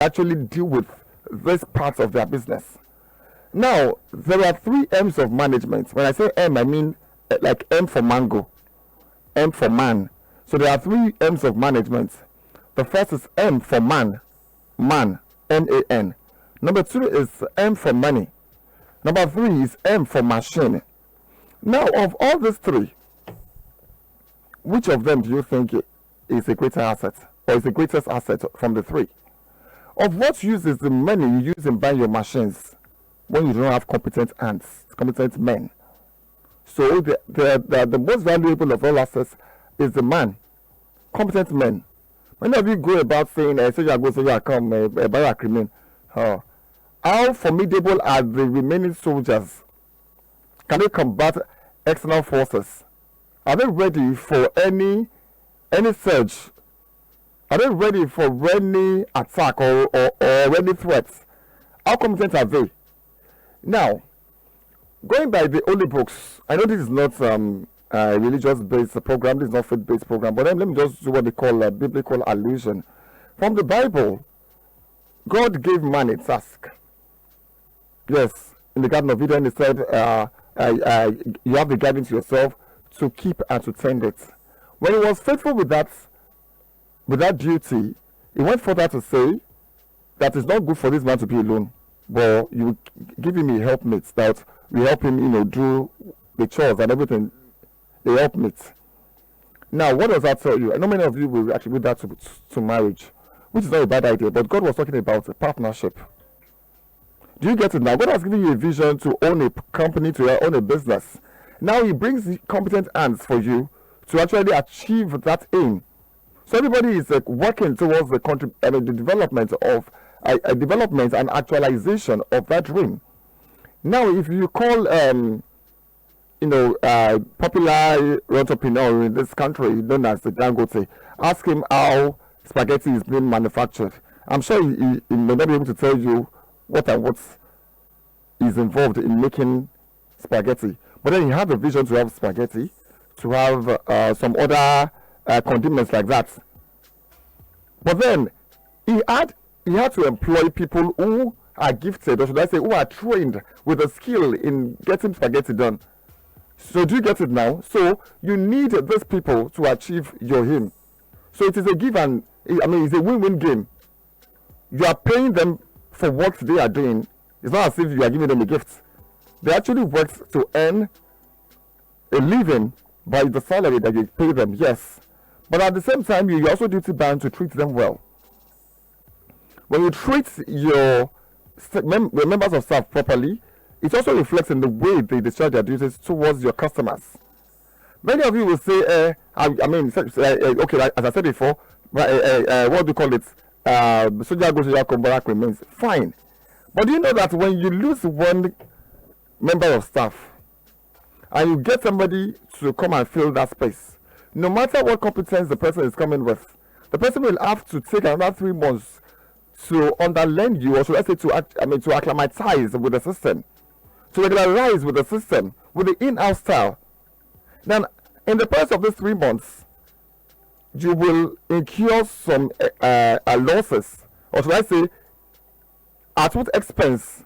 actually deal with this part of their business. Now, there are three M's of management. When I say M, I mean like M for mango, M for man. So there are three M's of management. The first is M for man, M-A-N. Number two is M for money. Number three is M for machine. Now, of all these three, which of them do you think is a greater asset, or is the greatest asset from the three? Of what use is the money you use in buying your machines when you don't have competent hands, competent men? So the most valuable of all assets is the man, competent men. Many of you go about saying, so you go, so you come, Barack remain. How formidable are the remaining soldiers? Can they combat external forces? Are they ready for any surge? Are they ready for any attack or any threats? How competent are they? Now, going by the holy books, I know this is not a religious-based program, this is not faith-based program, but let me just do what they call a biblical allusion. From the Bible, God gave man a task. Yes, in the Garden of Eden, he said, you have the garden to yourself to keep and to tend it. When he was faithful with that duty, he went further to say that it's not good for this man to be alone, but you give him a helpmate that will help him, do the chores and everything. A helpmate. Now, what does that tell you? I know many of you will attribute that to marriage, which is not a bad idea, but God was talking about a partnership. Do you get it now? God has given you a vision to own a company, to own a business. Now he brings competent hands for you to actually achieve that aim. So everybody is working towards the development of a development and actualization of that dream. Now, if you call popular entrepreneur in this country known as the Dangote, ask him how spaghetti is being manufactured. I'm sure he may not be able to tell you what is involved in making spaghetti. But then he had a vision to have spaghetti, to have some other condiments like that. But then he had to employ people who are gifted, or should I say, who are trained with a skill in getting spaghetti done. So do you get it now? So you need these people to achieve your aim. So it is a give and, it's a win-win game. You are paying them for what they are doing. It's not as if you are giving them a gift. They actually work to earn a living by the salary that you pay them, yes. But at the same time, you also duty bound to treat them well. When you treat your members of staff properly, it also reflects in the way they discharge their duties towards your customers. Many of you will say, okay, as I said before, what do you call it? Soldier goes, soldier come, Barack remains. Fine. But do you know that when you lose one member of staff and you get somebody to come and fill that space, no matter what competence the person is coming with, the person will have to take another 3 months to underlearn you, or should I say to acclimatize with the system, to regularize with the system, with the in-house style. Then, in the course of these 3 months, you will incur some losses, or should I say, at what expense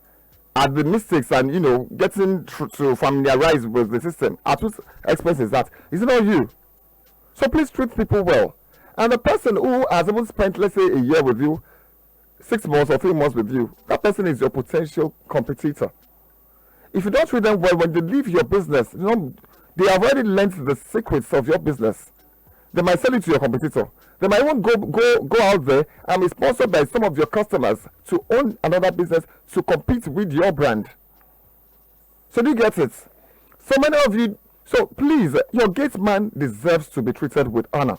at the mistakes and getting to familiarize with the system. At what expense is that? Is it not you? So please treat people well. And the person who has even spent, let's say, a year with you, 6 months or 3 months with you, that person is your potential competitor. If you don't treat them well, when they leave your business, they have already learned the secrets of your business. They might sell it to your competitor. They might even go out there and be sponsored by some of your customers to own another business to compete with your brand. So do you get it? So many of you, so please, your gate man deserves to be treated with honor.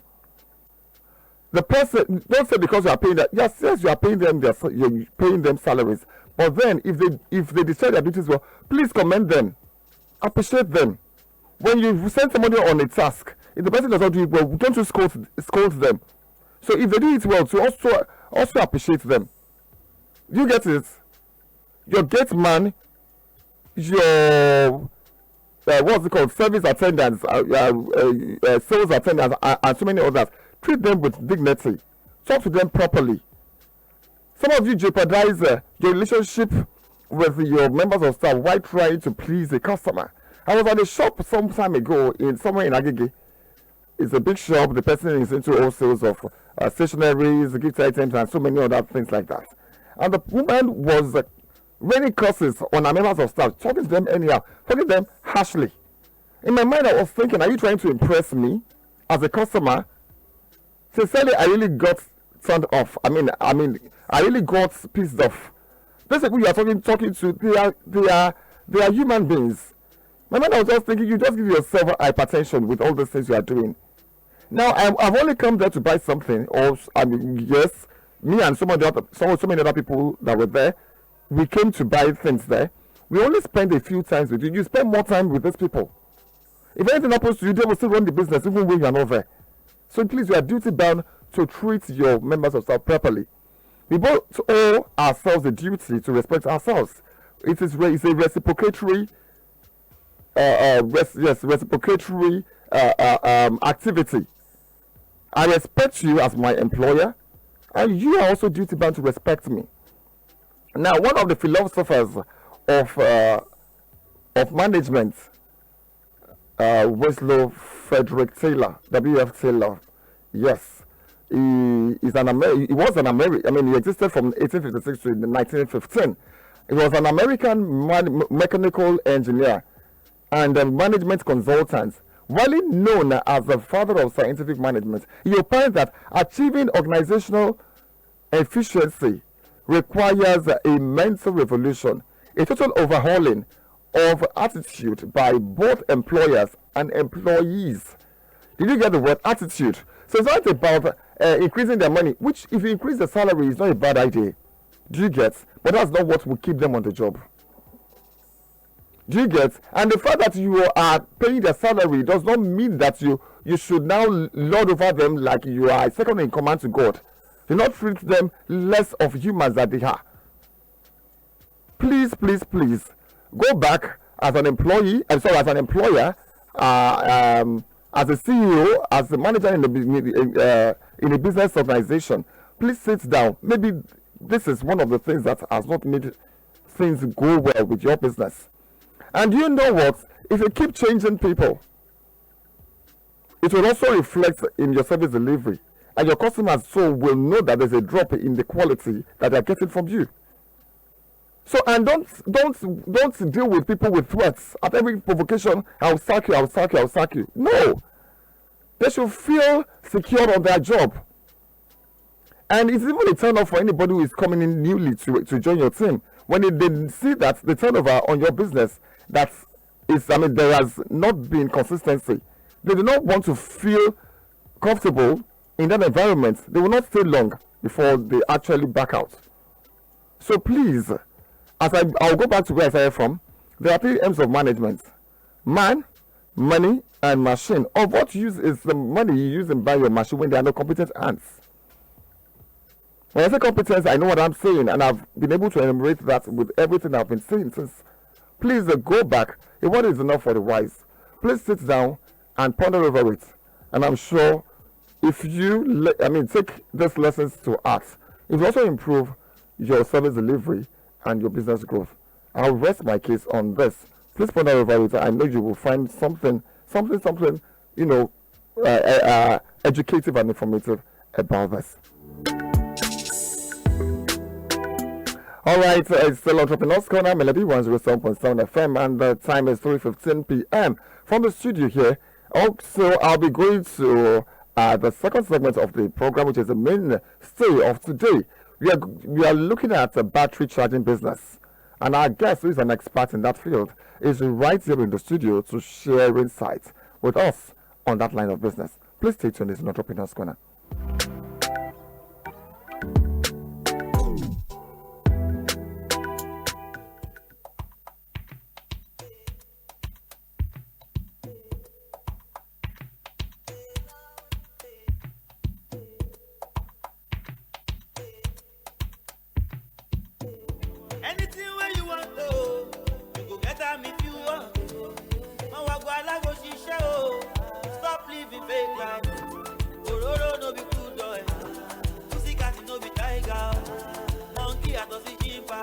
The person, don't say because you are paying them, yes, you are paying them you're paying them salaries. But then if they discharge their duties well, please commend them. Appreciate them. When you send somebody on a task, if the person does not do it well, don't you scold them. So if they do it well, to also appreciate them. You get it? Your gate man, your what's it called, service attendants, sales attendants, and so many others. Treat them with dignity. Talk to them properly. Some of you jeopardize your relationship with your members of staff while trying to please a customer. I was at a shop some time ago in somewhere in Agege. It's a big shop. The person is into all sales of stationeries, gift items, and so many other things like that. And the woman was raining curses on her members of staff, talking to them anyhow, talking to them harshly. In my mind, I was thinking, are you trying to impress me as a customer? Sincerely, I really got turned off. I mean, I really got pissed off. Those people you are talking to, they are human beings. My mind, I was just thinking, you just give yourself hypertension with all the things you are doing. Now, I've only come there to buy something, or yes, me and so many other people that were there, we came to buy things there. We only spend a few times with you. You spend more time with these people. If anything happens to you, they will still run the business even when you are not there. So please, you are duty bound to treat your members of staff properly. We both owe ourselves the duty to respect ourselves. It's a reciprocatory, reciprocatory activity. I respect you as my employer, and you are also duty bound to respect me. Now, one of the philosophers of management, Winslow Frederick Taylor, W.F. Taylor, yes, he was an American. I mean, he existed from 1856 to 1915. He was an American mechanical engineer and a management consultant. Widely known as the father of scientific management, he opines that achieving organizational efficiency requires a mental revolution, a total overhauling of attitude by both employers and employees. Did you get the word attitude? So it's not about increasing their money, which if you increase the salary is not a bad idea. Do you get? But that's not what will keep them on the job. Do you get? And the fact that you are paying their salary does not mean that you should now lord over them like you are second in command to God. Do not treat them less of humans than they are. Please, please, please go back as an employee. As an employer, as a CEO, as a manager in a business organization. Please sit down. Maybe this is one of the things that has not made things go well with your business. And you know what? If you keep changing people, it will also reflect in your service delivery. And your customers so will know that there's a drop in the quality that they're getting from you. So, and don't deal with people with threats. At every provocation, I'll sack you, I'll sack you, I'll sack you. No. They should feel secure on their job. And it's even a turn off for anybody who is coming in newly to join your team. When they see that the turnover on your business, there has not been consistency. They do not want to feel comfortable in that environment. They will not stay long before they actually back out. So please, I'll go back to where I started from. There are 3 M's of management: man, money, and machine. Of what use is the money you use and buy your machine when there are no competent hands? When I say competence, I know what I'm saying, and I've been able to enumerate that with everything I've been saying since. Please go back. If what is enough for the wise, please sit down and ponder over it. And I'm sure if you, take these lessons to heart, it will also improve your service delivery and your business growth. I'll rest my case on this. Please ponder over it. I know you will find something, educative and informative about this. All right, it's still Entrepreneur's Corner, Melody 107.7 FM, and the time is 3:15 p.m. from the studio here. Also, I'll be going to the second segment of the program, which is the mainstay of today. We are looking at the battery charging business, and our guest, who is an expert in that field, is right here in the studio to share insights with us on that line of business. Please stay tuned. This is Entrepreneur's Corner.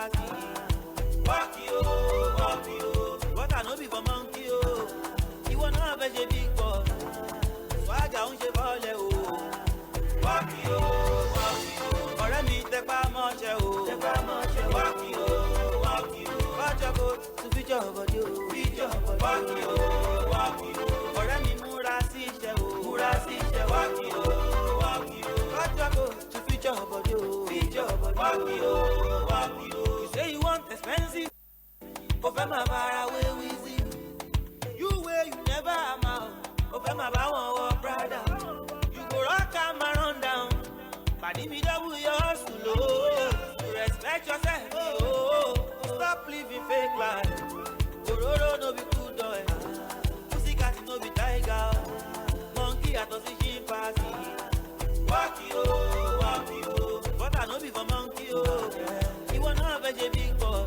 pass. Walk you, but I know be for monkey, you wanna have a big boy. Swagger on your volley, walk you, or I meet the Pamocha, walk you, watch your boat to be job of you, walk you, or I meet Murasisha, walk you, watch your boat to be job of you, walk you. You say you want expensive, but I'm far away with you. You way you never amount. Open my bow, brother. You go rock and run down. Body me double your slow. You respect yourself, oh. Stop living fake life. Gororo no be good boy. Pussycat no be tiger. Monkey at us chimpanzee. Walk you. But I no be for monkey, oh. You wanna have a big boy.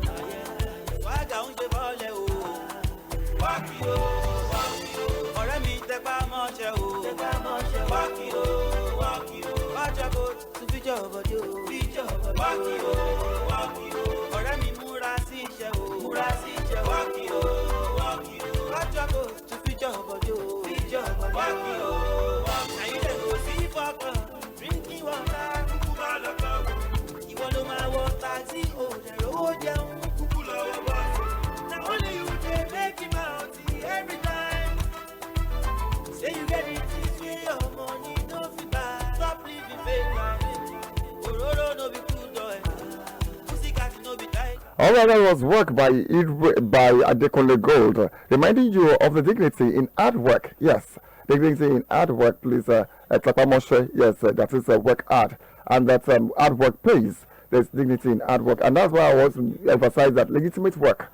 Swagger on the volley, oh. Walk you. Take my much, walk you, watch your boat to be job, walk you, or I mean Murasisha, walk you, watch your boat to be job, walk you, now you can go see fucker, drinking water, you want to my water, see, oh, the road down, now only you can make him out every time. Say you get it this way, your money no fit buy. Stop living fake life. Ororo no be good boy. Pussycat no be tight. All right, that was work by Adekunle Gold, reminding you of the dignity in hard work. Yes, dignity in hard work. Please, Tlapamoshe, yes, that is work hard, and that hard work pays. There's dignity in hard work, and that's why I want to emphasize that legitimate work.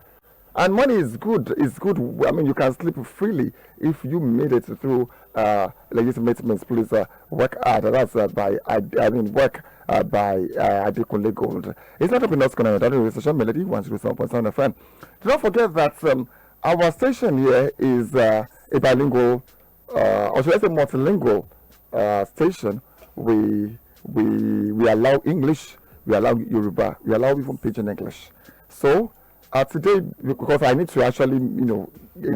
And money is good. It's good. I mean, you can sleep freely if you made it through legitimate means. Please work hard. That's work by Adekunle Gold. It's not up in us going to the station melody 107.7 FM. Do not forget that our station here is a bilingual, or should I say multilingual station. We allow English, we allow Yoruba, we allow even Pidgin English. So. Today, because I need to actually,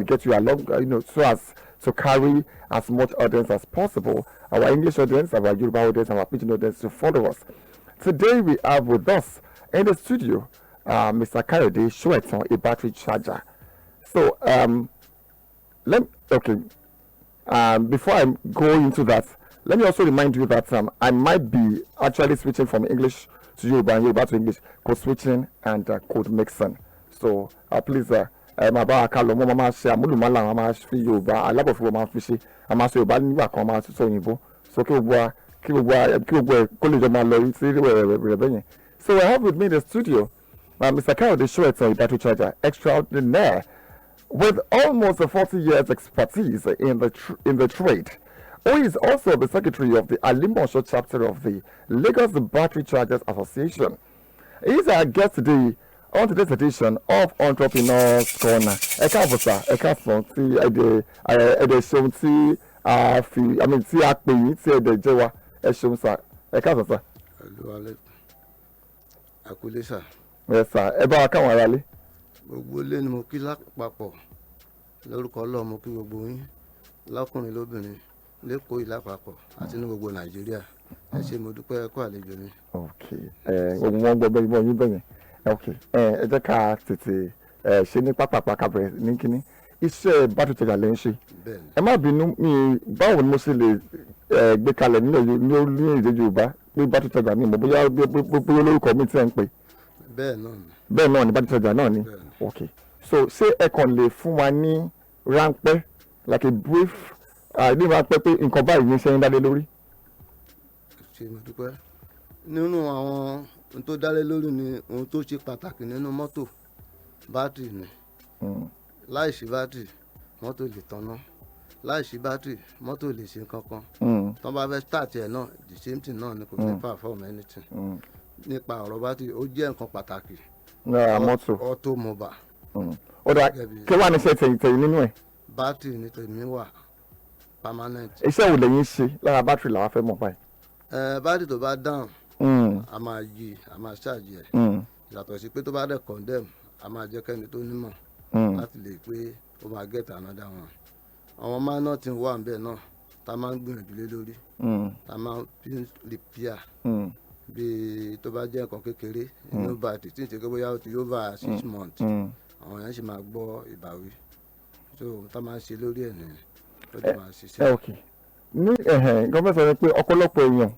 get you along, so as to carry as much audience as possible, our English audience, our Yoruba audience, our Pidgin audience to follow us. Today, we have with us in the studio, Mr. Kayode Soetan, a battery charger. So, before I go into that, let me also remind you that I might be actually switching from English to Yoruba and Yoruba to English, code switching and code mixing. So please, my ba kalo mo ma ṣe amulumala ma fi Yorùbá alabofo ma fi ṣe a ma ṣe Yorùbá nígbà kan ma sọ òyìnbó so kí gbogbo kó lè jọ máa lọ sí rẹ̀ bẹ́yẹn. So I have with me in the studio Mr. Kayode Soetan, a battery charger extraordinaire with almost 40 years expertise in the trade, who is also the secretary of the Alimosho chapter of the Lagos Battery Chargers Association. He is our guest today on today's edition of Entrepreneurs Corner. Ẹ káàbọ̀ sà, ẹ káàsán tí ẹ̀dẹ̀ ṣeun tí a pè yín tí ẹ̀dẹ̀ jẹ́ wa, ẹ ṣeun sà, ẹ káàsán sà. Olúwalẹ̀ àkúlé sà. Ẹ sà, ẹ bá wa káwọn ará lé. Gbogbo ilé ni mo kí lápapọ̀ lórúkọ Ọlọ́run, mo kí gbogbo yín lọ́kùnrin lóbìnrin lẹ́kọ̀ọ́ yìí lápapọ̀ àti ní gbogbo Nàìjíríà. Ẹ ṣé mo dúpẹ́ ẹ kú àlejò mi. Gbogbo wọn gbọ́ bẹ́ẹ̀ yín bẹ́yẹn. Ẹ jẹ́ ká tètè ṣe ní pápápá kábẹ̀rẹ̀ ní kínní. Iṣẹ́ battery charger lè ń ṣe. Ẹ má bínú mi, báwo ni mo ṣe lè gbé kalẹ̀ ní èdè Yorùbá pé battery charger mi mọ̀ bóyá olórúkọ mi tí ẹ ń pè. Bẹ́ẹ̀ náà ni battery charger náà ni. So ṣé ẹ kàn lè fún wa ní ráńpẹ́ like a brief ní ráńpẹ́ pé nǹkan báyìí ní ṣe ń dálé lórí. Ṣé mo dúpẹ́ nínú àwọn ohun tó dálé lórí ni ohun tó ṣe pàtàkì nínú mọ́tò bátìrì ni. Láìsí bátìrì mọ́tò lè tanná, láìsí bátìrì mọ́tò lè ṣe kankan. Tọ́ bá fẹ́ start ẹ̀ náà the same thing náà ni kò fẹ́ perform anything. Nípa ọ̀rọ̀ bátìrì ó jẹ́ nǹkan pàtàkì. Mọ́tò automobile. Ó dà kí wàá ní iṣẹ́ tẹ̀yìn nínú ẹ̀. Bátìrì ni tèmi wà permanent. Iṣẹ́ wo lẹ́yìn ṣe lára bátìrì làwọn fẹ́ mọ̀ báyìí. Bátìrì tó bá down a máa yí a máa ṣáàjì ẹ̀. yàtọ̀ sí pé tó bá dẹ̀ condemn a máa jẹ́ kẹ́ni tó nímọ̀ láti lè pé ó máa get another one. àwọn minor tí ń wà níbẹ̀ náà tá a máa ń gbìyànjú lé lórí tá a máa ń fi repair bí tó bá jẹ́ nǹkan kékeré inú bàtì tí ń ṣe pé bóyá ó ti over 6 months àwọn èèyàn sì máa gbọ́ ìbáwí so tá a máa ń ṣe lórí ẹ̀ nìyẹn ó dẹ̀ máa ṣiṣẹ́. ok ní gọ́ọ̀mẹ̀ntì sọ pé ọ̀pọ̀lọpọ̀ èèyàn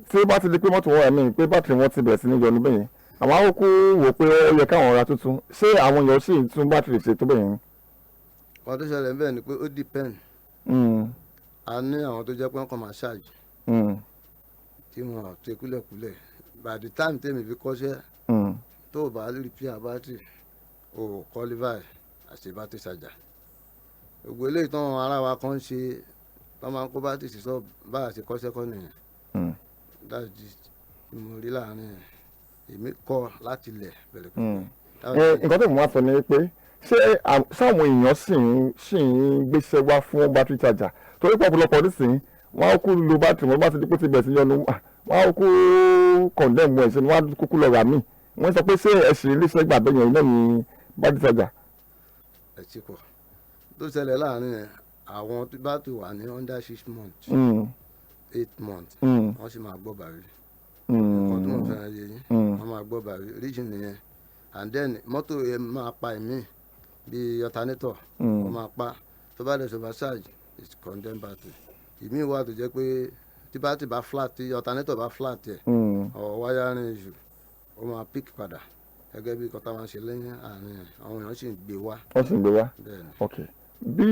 tí ó bá ti di pé mọ́tò wọn àmì pé bátìrì wọn ti bẹ̀rẹ̀ sí ní yọnu bẹ́yẹn àwọn àkókò wò pé ó yẹ káwọn ra tuntun ṣé àwọn èèyàn sì tún bátìrì ṣe tó bẹ́yẹn. wọ́n tó ṣẹlẹ̀ bẹ́ẹ̀ ni pé ó depend a ní àwọn tó jẹ́ pé wọ́n kàn máa ṣáàjì tí wọ́n ṣe kúlẹ̀kúlẹ̀ by the time tèmi fi kọ́ṣẹ́ tó o bá repair bátìrì o qualify as a battery charger. gbogbo eléyìí tán ara wa kan ṣe tán máa ń kó bátìrì sísọ bá a ṣe kọ́ṣẹ́ kọ́ nìyẹn that's just mo rí láàrin èmi kọ́ láti lẹ̀ bẹ̀rẹ̀ pẹ̀lú. nǹkan tó mú wá sọ ni pé ṣé sáwọn èèyàn sì ń gbéṣẹ́ wá fún battery charger torí pé ọ̀pọ̀lọpọ̀ nísìnyí wọ́n á kú lo battery wọn bá ti di pé ti bẹ̀rẹ̀ sí yọnu wọ́n á kú condemn ẹ̀ ṣe ni wọ́n á kúkú lọ rà míì wọ́n sọ pé ṣé ẹ̀sìn iléeṣẹ́ gbà bẹ́yẹn iná ní battery charger. ẹ ti pọ̀ tó ṣẹlẹ̀ láàrin ẹ̀ àwọn tó bá ti wà ní under 6 months 8 months wọ́n sì máa gbọ́ bàrí nǹkan tó ń fẹ́ràn yé yín wọ́n máa gbọ́ bàrí region nìyẹn and then mọ́tò yẹn máa pa ẹ̀mí bíi alternator wọ́n máa pa tó bá dẹ̀ supercharge it's condemn battery ìmí wà tó jẹ́ pé tí battery bá flat tí alternator bá flat ẹ̀ ọ̀ wiring issue ó máa pick padà gẹ́gẹ́ bí kọ́tà máa ń ṣe lẹ́yìn àárín ẹ̀ àwọn èèyàn sì ń gbé wá. wọ́n sì ń gbé wá ok bí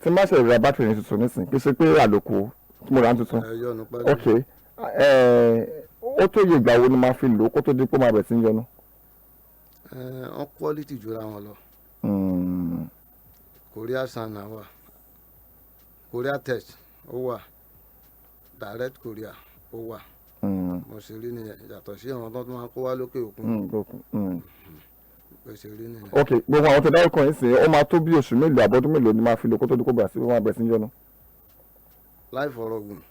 tí má ṣe ra battery ní tuntun nísìn kí ṣe pé àlòkù tí mo rà ń tuntun ok ó tó yẹ ìgbà wo ni máa fi lò ó kó tó di pé ó máa bẹ̀rẹ̀ sí ń yọnu. wọ́n quality jura wọn lọ Korea sana wà Korea test ó wà direct Korea ó wà mo ṣe rí nìyẹn yàtọ̀ sí àwọn tó máa ń kó wá lókè òkun mo ṣe rí nìyẹn. ok gbogbo àwọn tó dárúkọ yín sìn ó máa tó bí oṣù mélòó àbọ̀dún mélòó ni máa fi lò kó tó di kó bẹ̀rẹ̀ sí ń yọnu. láì fọ̀rọ̀ gùn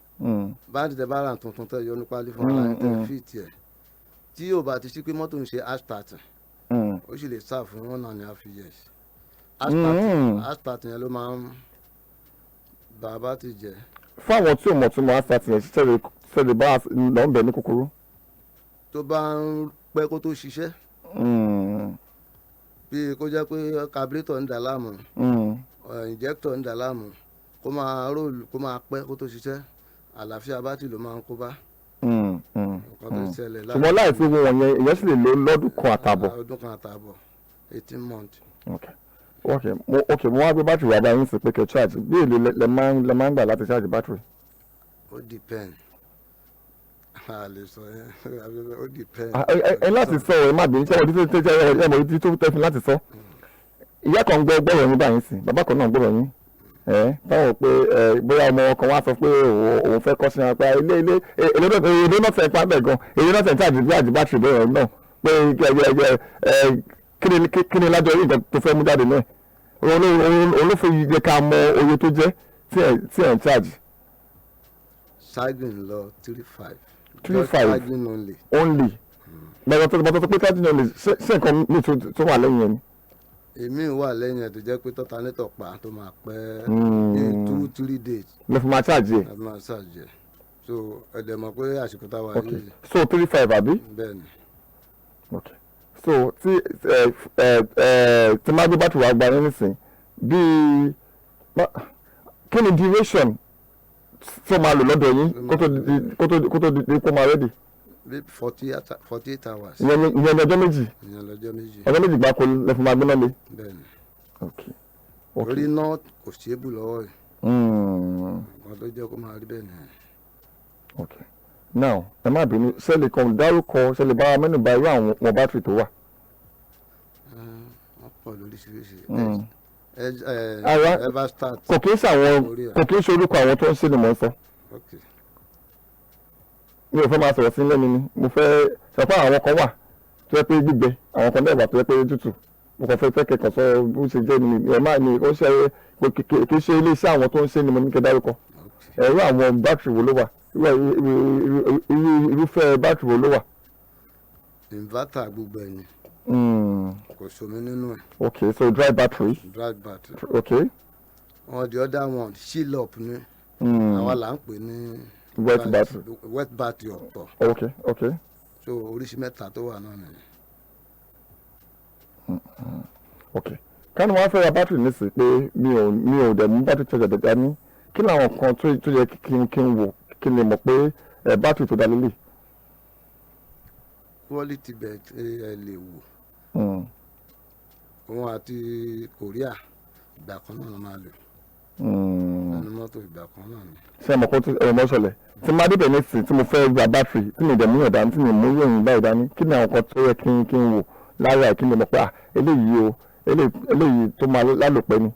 báńkì tẹ bá ra tuntun tẹ yọ nípa lè fún ara tẹ fíìtì ẹ tí yóò bá ti sí pé mọ́tò ń ṣe astat ó sì lè sá fún 1.5 years astat yẹn ló máa ń bàbá ti jẹ. fún àwọn tí ò mọ̀ tún mọ̀ astat yẹn ṣẹlẹ̀ bá lọ ń bẹ̀ ní kúkúrú. tó bá ń pẹ́ kó tó ṣiṣẹ́ bí kó jẹ́ pé carburetor ń dà láàmú injector ń dà láàmú kó máa róòlù kó máa pẹ́ kó tó ṣiṣẹ́ àlàáfíà bátìrì ló máa ń kó bá. nǹkan tó ṣẹlẹ̀ láàrin ṣùgbọ́n láì fi owó wọn yẹn èèyàn sì lè lo lọ́dún kan àtààbọ̀. ọdún kan àtààbọ̀ 18 months. ok mo wá gbé bátìrì wá báyìí sí pé kẹ́ charge bí èlé lẹ máa ń gbà láti charge bátìrì. ó depend a lè sọ yẹn ó depend. ẹ láti sọ ẹ má bínú sẹ́wọ̀n títí tẹ́tẹ́ ẹ mọ̀ títí tó tẹ́fin láti sọ. ìyá kan gbọ́rọ̀ yín báyìí sí bàbá kan náà gbọ́rọ̀ yín báwo pé bóyá ọmọ ọkàn wa sọ pé òun fẹ́ kọ́ sí wọn pé èlé náà tẹ̀ pa bẹ́ẹ̀ gan èlé náà tẹ̀ tí àdìbò bátìrì bẹ́ẹ̀ náà pé kí ni lájọ yìí nǹkan tó fẹ́ mú jáde náà olófin yẹ ká mọ oye tó jẹ́ tí ẹ̀ ń charge. charging lọ 3.5. 3.5 charging only. bàtà tó pé charging only ṣé nǹkan mi tó wà lẹ́yìn ẹni. èmi wà lẹ́yìn ẹ̀ tó jẹ́ pé tọ́tanítọ̀ pa tó máa pẹ́ ní 2-3 days. lè fi máa charge ẹ̀. lè fi máa charge ẹ̀ so ẹ̀dẹ̀ mọ̀ pé àsìkò táwa yìí. so 3.5 àbí. bẹ́ẹ̀ni. ok so tí máa gbé bátìrì wa gba ní nísìn bíi kí ni duration tó máa lò lọ́dọ̀ yín kó tó di kó máa ready. 48 hours. ìyẹn ní ọjọ́ méjì. ìyẹn lọ́jọ́ méjì. ọjọ́ méjì gbáko lẹ fi máa gbóná lé. bẹ́ẹ̀ni. ok orí náà kò ṣeébù lọ́wọ́ ẹ̀. nǹkan tó jẹ́ kó máa rí bẹ́ẹ̀ nìyẹn. ok now ẹ má bínú ṣẹlẹ̀ kan dárúkọ ṣẹlẹ̀ bá mẹ́nu bà irú àwọn bátìrì tó wà. wọ́n pọ̀ lóríṣiríṣi. ara kò kí ń ṣe orúkọ àwọn tó ń ṣe ni mò ń sọ. mi ò fẹ́ máa sọ̀rọ̀ sí lẹ́nu ni mo fẹ́ sọ pé àwọn kan wà tó yẹ pé gbígbẹ àwọn kan dẹ̀wà tó yẹ pé tútù mo kàn fẹ́ kẹ́kọ̀ọ́ sọ bó ṣe jẹ́ ni ẹ̀ máa ní ó ṣe kì í ṣe iléeṣẹ́ àwọn tó ń ṣe ni mo ní kẹ́ dárúkọ. ẹ̀rọ àwọn bátìrì wo ló wà irúfẹ́ bátìrì wo ló wà. inverter gbogbo ẹ̀ ni kò sómi nínú ẹ̀. Okay, so dry battery. Dry battery. Okay. On the other one shield up ni àwa là ń pè ní Wet battery. wet battery ọ̀pọ̀. Okay, okay. So oríṣi mẹ́ta tó wà náà nìyẹn. Okay. Kánú wá fẹ́ ra battery nísìnyí pé mi ò dẹ̀ mú battery charger dẹ̀ dání. Kí ni àwọn kan tó yẹ kí n wò kí n lè mọ̀ pé battery tó dá lélẹ̀? Quality bed ẹ lè wò. Òun àti Korea ìgbà kan náà ló máa lò. Ẹnu mọ́tò ìgbà kan náà ni. Ṣé ẹ mọ̀ kó mọ́ ṣẹlẹ̀? Tí máa débẹ̀ nísìnyí tí mo fẹ́ ra battery tí mi dẹ̀ mú yàn dání tí mi mú yòòyìn báyìí dání, kí ni àwọn kan tó yẹ kí n wò lára kí n lè mọ̀ pé eléyìí o eléyìí tó máa lálòpẹ́ ni.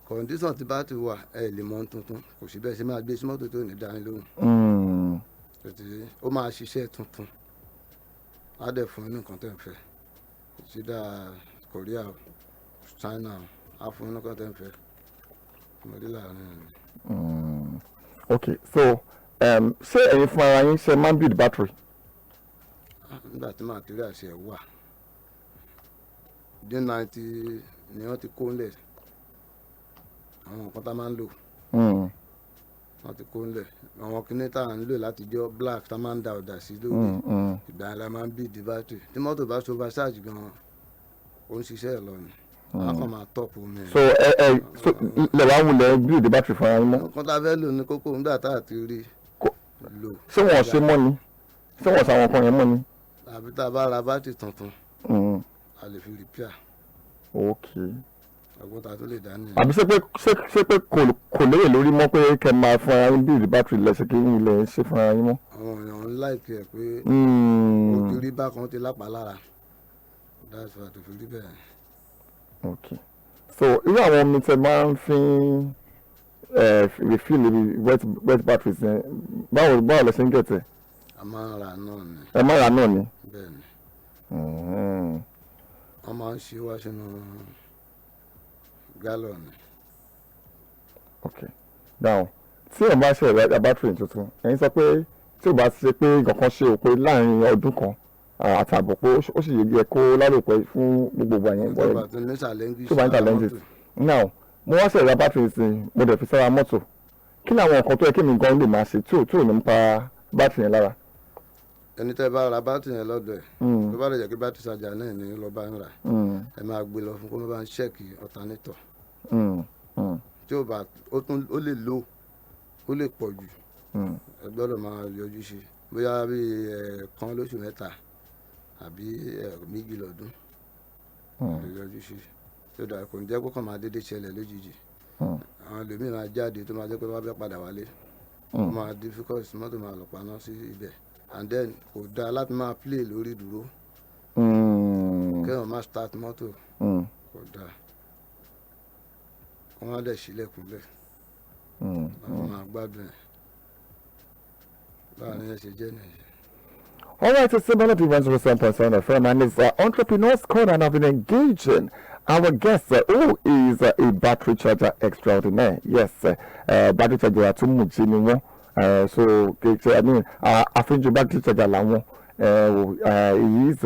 Condition tí bá ti wà ẹ lè mọ tuntun kò sí bẹ́ẹ̀ ṣe máa gbé sí mọ́tò tó ní dání lóhùn. Ó máa ṣiṣẹ́ tuntun á dẹ̀ fún inú nǹkan tẹ̀ ń fẹ́ sídà Korea China á fún inú nǹkan tẹ̀ ń fẹ́ ọmọdé láàrin ẹ̀. Okay, so ṣé ẹ̀yin fún ara yín ṣe máa ń build battery? Nígbà tí material ṣe wà dín 90 ni wọ́n ti kó ńlẹ̀ àwọn nǹkan tá a máa ń lò wọ́n ti kó ńlẹ̀ àwọn kinní tá à ń lò láti jọ black tá a máa ń da ọ̀dà sí lórí ìgbà yẹn la máa ń build battery tí mọ́tò bá so overcharge gan-an ó ń ṣiṣẹ́ ẹ̀ lọ ni a kàn máa tọ́pù omi ẹ̀. So lè wá wulẹ̀ build battery fún ara yín mọ́? nǹkan tá a fẹ́ lò ní kókó nígbà tá a ti rí lò. Ṣé wọ́n ṣe mọ́ ni? Ṣé wọ́n ṣàwọn kan yẹn mọ́ ni? àbí tá a bá ra battery tuntun a lè fi repair. Okay. ọgbọ́n ta tó lè dá nìyẹn. Àbí ṣé pé kò léyè lórí mọ́ pé kẹ́ máa fún ara yín build battery lẹ́sẹ̀ kí yín ilẹ̀ ṣe fún ara yín mọ́? àwọn èèyàn ń láìpẹ́ ẹ̀ pé ojú rí bákan ti lápá lára that's why tó fi rí bẹ́ẹ̀. Okay. So irú àwọn omi tẹ máa ń fi refill wet batteries yẹn báwo lẹ ṣe ń gẹ̀tẹ̀? a máa ń ra náà ni. Ẹ máa ra náà ni? bẹ́ẹ̀ ni. wọ́n máa ń ṣe wá sínú gálọ̀nù. Okay. Now tí ẹ̀ bá ṣe ra battery tuntun ẹ̀yin sọ pé tí ò bá ṣe pé nǹkan kan ṣe ò pé láàrin ọdún kan àtààbọ̀ pé ó sì yẹ kó lálòpẹ́ fún gbogbo àyẹn tó bá ní challenges. tó bá ní challenges. Now mo wá ṣe ra battery sí mo dẹ̀ fi sára mọ́tò kí ni àwọn nǹkan tó yẹ kí mi gan lè máa ṣe tí ò ní pa battery yẹn lára? ẹni tẹ́ bá ra battery yẹn lọ́dọ̀ ẹ̀ tó bá lè jẹ́ kí battery charger náà ní lọ bá ń rà ẹ máa gbé lọ fún kó má bá ń ṣẹ́ẹ̀kì alternator. tí ó bá ó lè lò ó lè pọ̀ jù ẹ gbọ́dọ̀ máa yọjú sí bóyá bí ẹ̀ẹ̀kan lóṣù mẹ́ta àbí méjì lọ́dún lè yọjú sí tó dáa kò ní jẹ́ kó kàn máa dédé ṣẹlẹ̀ lójijì àwọn ẹlòmíì máa jáde tó máa jẹ́ pé wọ́n fẹ́ padà wálé wọ́n máa difficult mọ́tò máa lọ paná sí ibẹ̀ and then kò dáa láti máa play lórí dúró kéèyàn máa start mọ́tò kò dáa wọ́n á dẹ̀ sílẹ̀kùnlẹ̀ àwọn máa gbádùn ẹ̀ láàrin ẹ̀ ṣe jẹ́ nìyẹn. All right, it's similar to 107.7 FM, and it's Entrepreneurs Corner, and I've been engaging our guest who is a battery charger extraordinaire. Yes, battery charger at Mujini. So, I mean, I think your battery charger, he is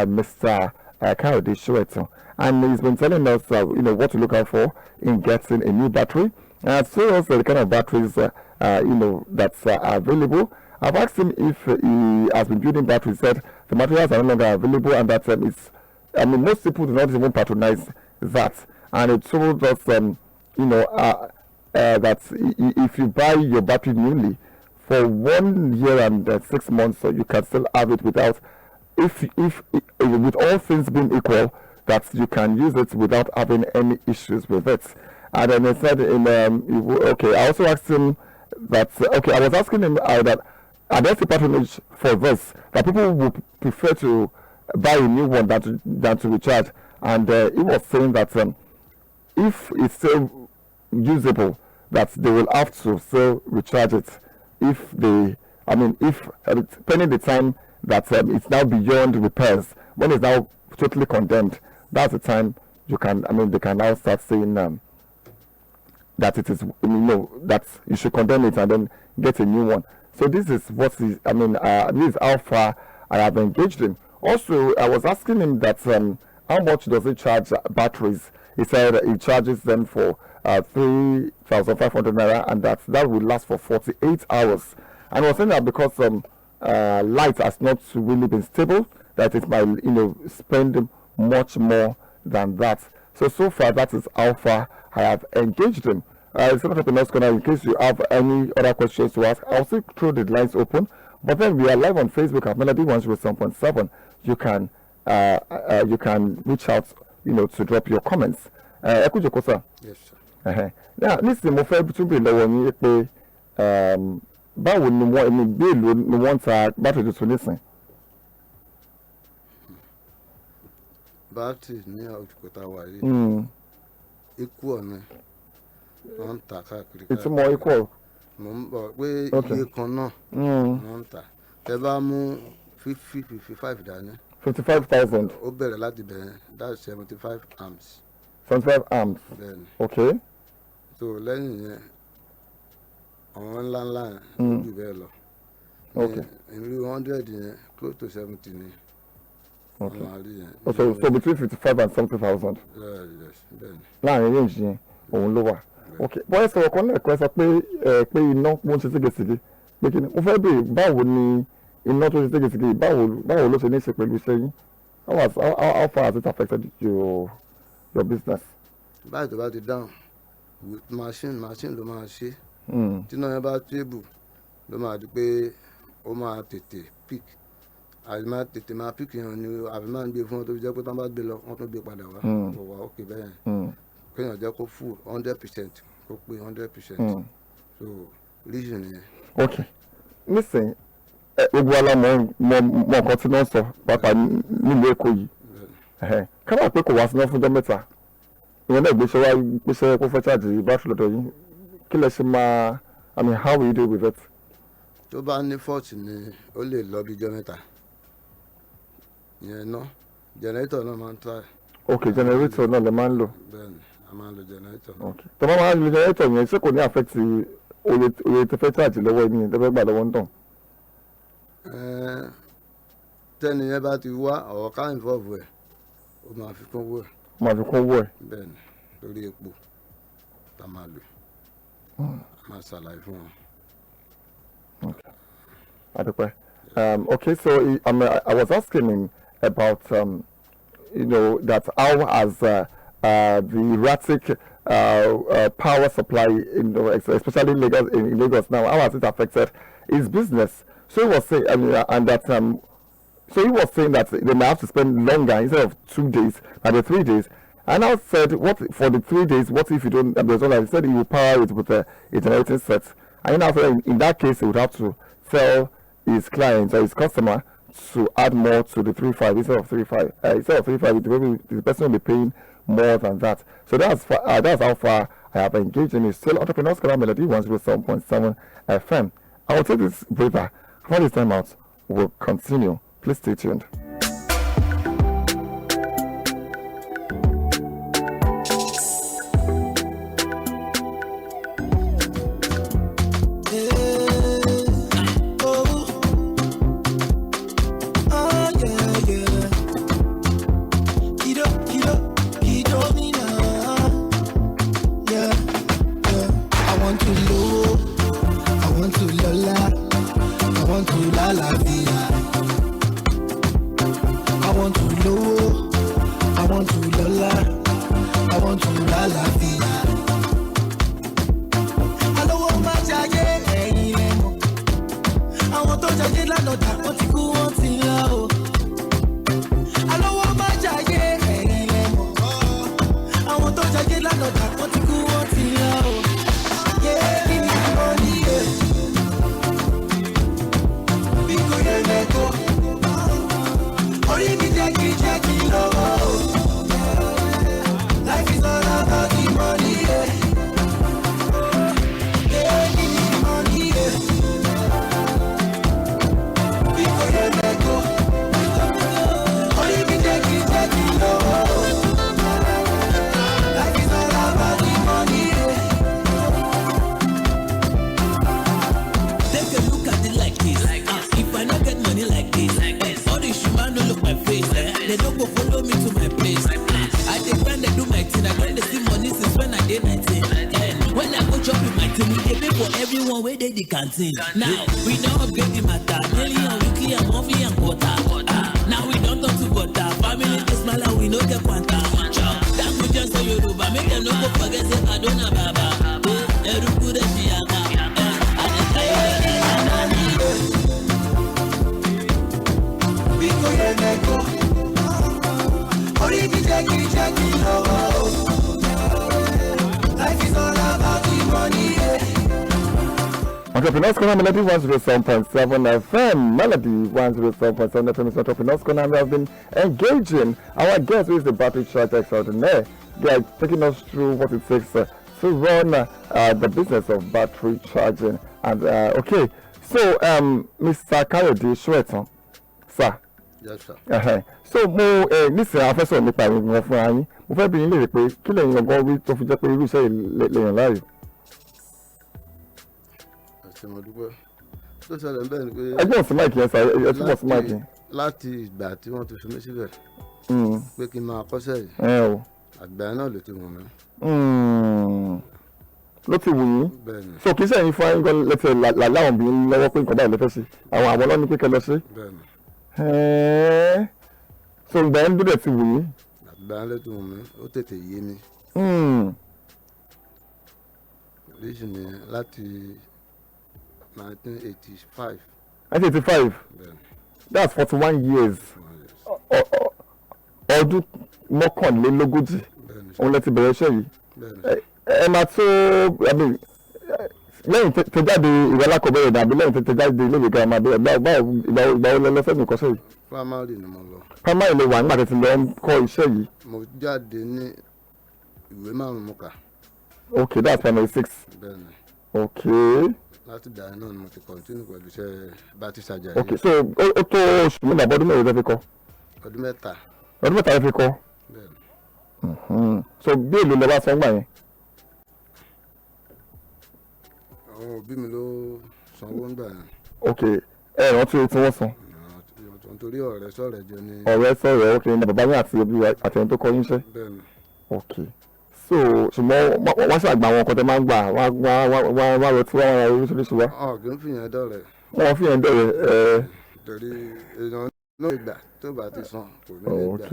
Mr. Kayode Soweto, and he's been telling us, what to look out for in getting a new battery, and so also the kind of batteries, that's available. I've asked him if he has been building batteries. He said the materials are no longer available, and that most people do not even patronize that. And he told us, that if you buy your battery newly for 1 year and 6 months, so you can still have it without, if with all things being equal, that you can use it without having any issues with it. And then he said, I also asked him that, I was asking him that. And there's a patronage for this, that people would prefer to buy a new one than to recharge. And he was saying that if it's still usable, that they will have to still recharge it if pending the time that it's now beyond repairs, when it's now totally condemned, that's the time they can now start saying that it is, that you should condemn it and then get a new one. So this is what is, I mean, this is how far I have engaged him. Also, I was asking him that how much does he charge batteries? He said he charges them for 3,500 naira, and that will last for 48 hours. And I was saying that because light has not really been stable, that it might spend much more than that. So far that is how far I have engaged him. It's not open corner. In case you have any other questions to ask, I'll still throw the lines open. But then we are live on Facebook at Melody 107.7. You can reach out, to drop your comments. Ẹ kú jókòó sir. Yes, sir. Now, nísìnyí mo fẹ́ tún bèèrè lọ́wọ́ yín pé báwo ni wọ́n ta bátìrì tuntun nísìn. Bátìrì ní àwùjọ tá a wà yìí ikú ọ̀nà wọ́n ń tà káàkiri. Ìtumọ̀ ikú. Mo ń bọ̀ pé iye kan náà wọ́n ń tà. Tẹ bá mú 55 dání. 55,000. Ó bẹ̀rẹ̀ láti bẹ̀rẹ̀, that's 75 amps. 75 amps. Then, okay. So lẹ́yìn yẹn àwọn ńláńlá yẹn jù bẹ́ẹ̀ lọ. Okay. Ìlú 100 yẹn close to 70 ni. Okay. Oh, so between 55 and 70,000. Yes, bẹ́ẹ̀ni. Láàrin range yẹn òun ló wà. Okay. Bọ́yá sọ̀rọ̀ kan náà ẹ̀kọ́ ẹ sọ pé iná mo ń ṣe ségesège pé kí ni mo fẹ́ bèèrè báwo ni iná tó ṣe ségesège báwo ló ṣe ní ṣe pẹ̀lú iṣẹ́ yín? How far has it affected your business? Báyìí tó bá ti dáhùn with machine ló máa ṣe. Tí náà yẹn bá table ló máa di pé ó máa tètè pick. Àbí máa tètè máa pick yẹn ni àbí máa ń gbé fún wọn tó fi jẹ́ pé tí wọ́n bá gbé lọ wọ́n tún gbé padà wá. Kò wá òkè bẹ́ẹ̀. Kéèyàn jẹ́ kó full 100% kó pé 100%. So reason yẹn. Okay. Nísìnyí gbogbo ala mọ nǹkan tí wọ́n sọ pàápàá nílùú Èkó yìí. Kábàá pé kò wá síná fún ọjọ́ mẹ́ta. Ìwọ náà gbéṣẹ́ kó fẹ́ ṣáàjì bátìrì lọ́dọ̀ yín. Kí lẹ ṣe máa, I mean, how will you deal with it? Tó bá ní fault ni ó lè lọ bí ọjọ́ mẹ́ta. Ìyẹn náà generator náà máa ń try. Okay, generator náà lè máa ń lò. Bẹ́ẹ̀ni, a máa ń lo generator náà. Okay. Tó bá máa ń lo generator yẹn ṣé kò ní affect oye tó fẹ́ ṣáàjì lọ́wọ́ yín tó fẹ́ gbà lọ́wọ́ ń tàn? Tẹ́ni yẹn bá ti wá ọ̀rọ̀ ká involve ẹ̀ ó máa fi kún owó ẹ̀. Máa fi kún owó ẹ̀. Bẹ́ẹ̀ni, lórí epo tá a máa lò. A máa ṣàlàyé fún wọn. Okay. Adúpẹ́. Okay, so I was asking him about that how has the erratic power supply especially in Lagos now, how has it affected his business? So he was saying, so he was saying that they may have to spend longer instead of 2 days, and the 3 days. And I said, what for the 3 days? What if you don't? He said he will power it with a generating set. And now said in that case, he would have to tell his clients or his customer to add more to the 3.5 instead of 3.5. Instead of 3.5, the person will be paying more than that. So that's how far I have engaged in. It's still Entrepreneurs Canal Melody 107.7 FM. I will take this breather. After this time out, we'll continue. Please stay tuned. the canteen. Now we don't upgrade the matter. Daily and weekly and monthly and quarter. Now we don't talk to butter. Family to smile and we no get quanta. That we just say Yoruba. Make them no go forget say Adona Baba. Eruku de Shiaka. Life is all about the money. Entrepreneurs Corner Melody 107.7 FM. Melody 107.7 FM is Entrepreneurs Corner. We have been engaging our guest, who is the battery charger extraordinaire. They are taking us through what it takes to run the business of battery charging. And okay, so Mr. Kayode Soetan, sir. Yes, sir. So mo nísìnyí a fẹ́ sọ̀rọ̀ nípa ìrìnnà fún ayín mo fẹ́ bi yín léèrè pé kí lẹ́yìn ọgbọ́n wí tó fi jẹ́ pé irú iṣẹ́ lèèyàn láàyò. Àti mo dúpẹ́ tó ṣẹlẹ̀ bẹ́ẹ̀ ni pé. ẹgbọ́n sí máìkì yẹn sá ẹ túbọ̀ sí máìkì yẹn. láti ìgbà tí wọ́n ti fi mí síbẹ̀ pé kí n máa kọ́ṣẹ́ yìí àgbà náà ló ti wù mí. ló ti wù yín bẹ́ẹ̀ni. so kì í sẹ́yìn fún ayín gan lẹ́tẹ̀ láwọn obìnrin lọ́wọ́ pé nǹkan báyìí lẹ́fẹ́ sí àwọn àwọn ọlọ́ni pé kẹ́ lọ sí. bẹ́ẹ̀ni. so ìgbà yẹn dúdẹ̀ ti wù yín. àgbà ló ti wù mí ó tètè yé mi. oríṣi ni láti 1985. 1985 that's 41 years. ọdún mọ́kànlélógójì òun lẹ ti bẹ̀rẹ̀ iṣẹ́ yìí. ẹ máa tó lẹ́yìn tẹ jáde ìwé alákọ̀ọ́bẹ̀rẹ̀ dàbí lẹ́yìn tẹ jáde ilé ìwé girama ìgbà wo lẹ́lẹ́fẹ́ mi kọ́ṣẹ́ yìí. primary ni mo lọ. primary lè wà nígbà tẹ ti lọ ń kọ́ iṣẹ́ yìí. mo jáde ní ìwé márùn-ún mo kà. okay that's primary 6. bẹ́ẹ̀ni. okay. láti ìgbà náà ni mo ti continue pẹ̀lú iṣẹ́ battery charger yìí. okay so ó tó oṣù mẹ́ta ọdún mẹ́rin lẹ fi kọ́. ọdún mẹ́ta. ọdún mẹ́ta lẹ fi kọ́. bẹ́ẹ̀ni. so bí èlò lẹ bá san gbà yẹn. àwọn òbí mi ló sanwó ń gbà yẹn. okay ẹ rántí tí wọ́n san. nítorí ọ̀rẹ́ sọ̀rẹ́ jẹ ní. ọ̀rẹ́ sọ̀rọ̀ okay ní bàbá yín àti òbí àtẹ̀yìn tó kọ́ yín ṣẹ́. bẹ́ẹ̀ni. okay so ṣùgbọ́n wọ́n ṣàgbà àwọn ọkọ̀ tẹ máa ń gbà wá rọ tí wọ́n ra oríṣiríṣi wá. ọ̀ kì í fìyàn dọ̀rẹ̀. wọ́n fi yẹn dọ̀rẹ̀. torí èèyàn náà gbà tó bá ti san kò ní lè gbà.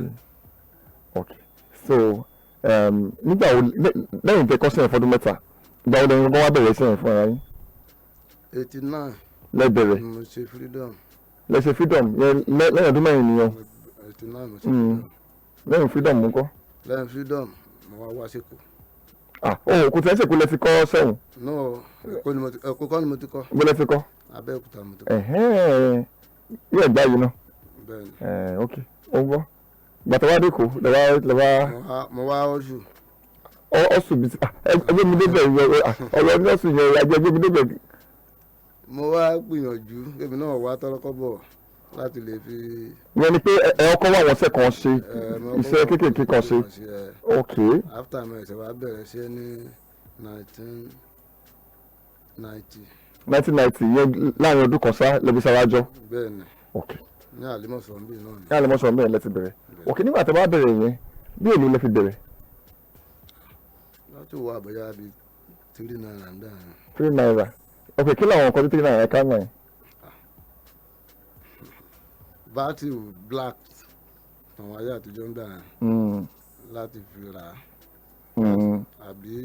okay so nígbà wo lẹ́yìn tẹ kọ́ sẹ́yìn fọdún mẹ́ta ìgbà wo lẹ́yìn wá bẹ̀rẹ̀ sẹ́yìn fún ara yín. 89. lẹ́bẹ̀rẹ̀. mo ṣe freedom. lẹ ṣe freedom lẹ́yìn ọdún mẹ́rin nìyẹn. 89 mo ṣe freedom. lẹ́yìn freedom mú kọ́. lẹ́yìn freedom mo wá síkò. kò tẹ́ ṣèkú lẹ ti kọ́ sẹ́yìn. no Èkó kọ́ ni mo ti kọ́. bó lẹ ti kọ́. Abẹ́òkúta mo ti kọ́. yóò ẹ̀gbá yìí náà. bẹ́ẹ̀ni. ok ó ń gbọ́ gbàtà wá dé kó lẹ́wà. mo wá oṣù. ọ̀sùn bíi ẹgbẹ́ mi débẹ̀ ọ̀rọ̀ ní ọ̀sùn yẹn ẹgbẹ́ mi débẹ̀. mo wá gbìyànjú èmi náà wá tọ́lọ́kọ́ bọ̀ láti lè fi. ìyẹn ni pé ẹ ọkọ wà wọn ṣe kàn ṣe iṣẹ́ kéékèèké kan ṣe. ok. after mi ẹ̀sẹ̀ wá bẹ̀rẹ̀ ṣe ní 1990. 1990 yẹn láàrin ọdún kan sá lẹbi sárájọ. bẹ́ẹ̀ni. ok. ní àlímọ̀sán bíi náà ni. ní àlímọ̀sán bíi lẹ ti bẹ̀rẹ̀. ok nígbà tí a bá bẹ̀rẹ̀ yẹn bí èlò lẹ fi bẹ̀rẹ̀. láti wọ àbẹ̀yà bíi 3 naira ń dà yẹn. 3 naira ok kí làwọn nǹkan tí 3 naira ká náà. battery black àwọn ayé àtijọ́ ń dà yẹn láti fi rà á àbí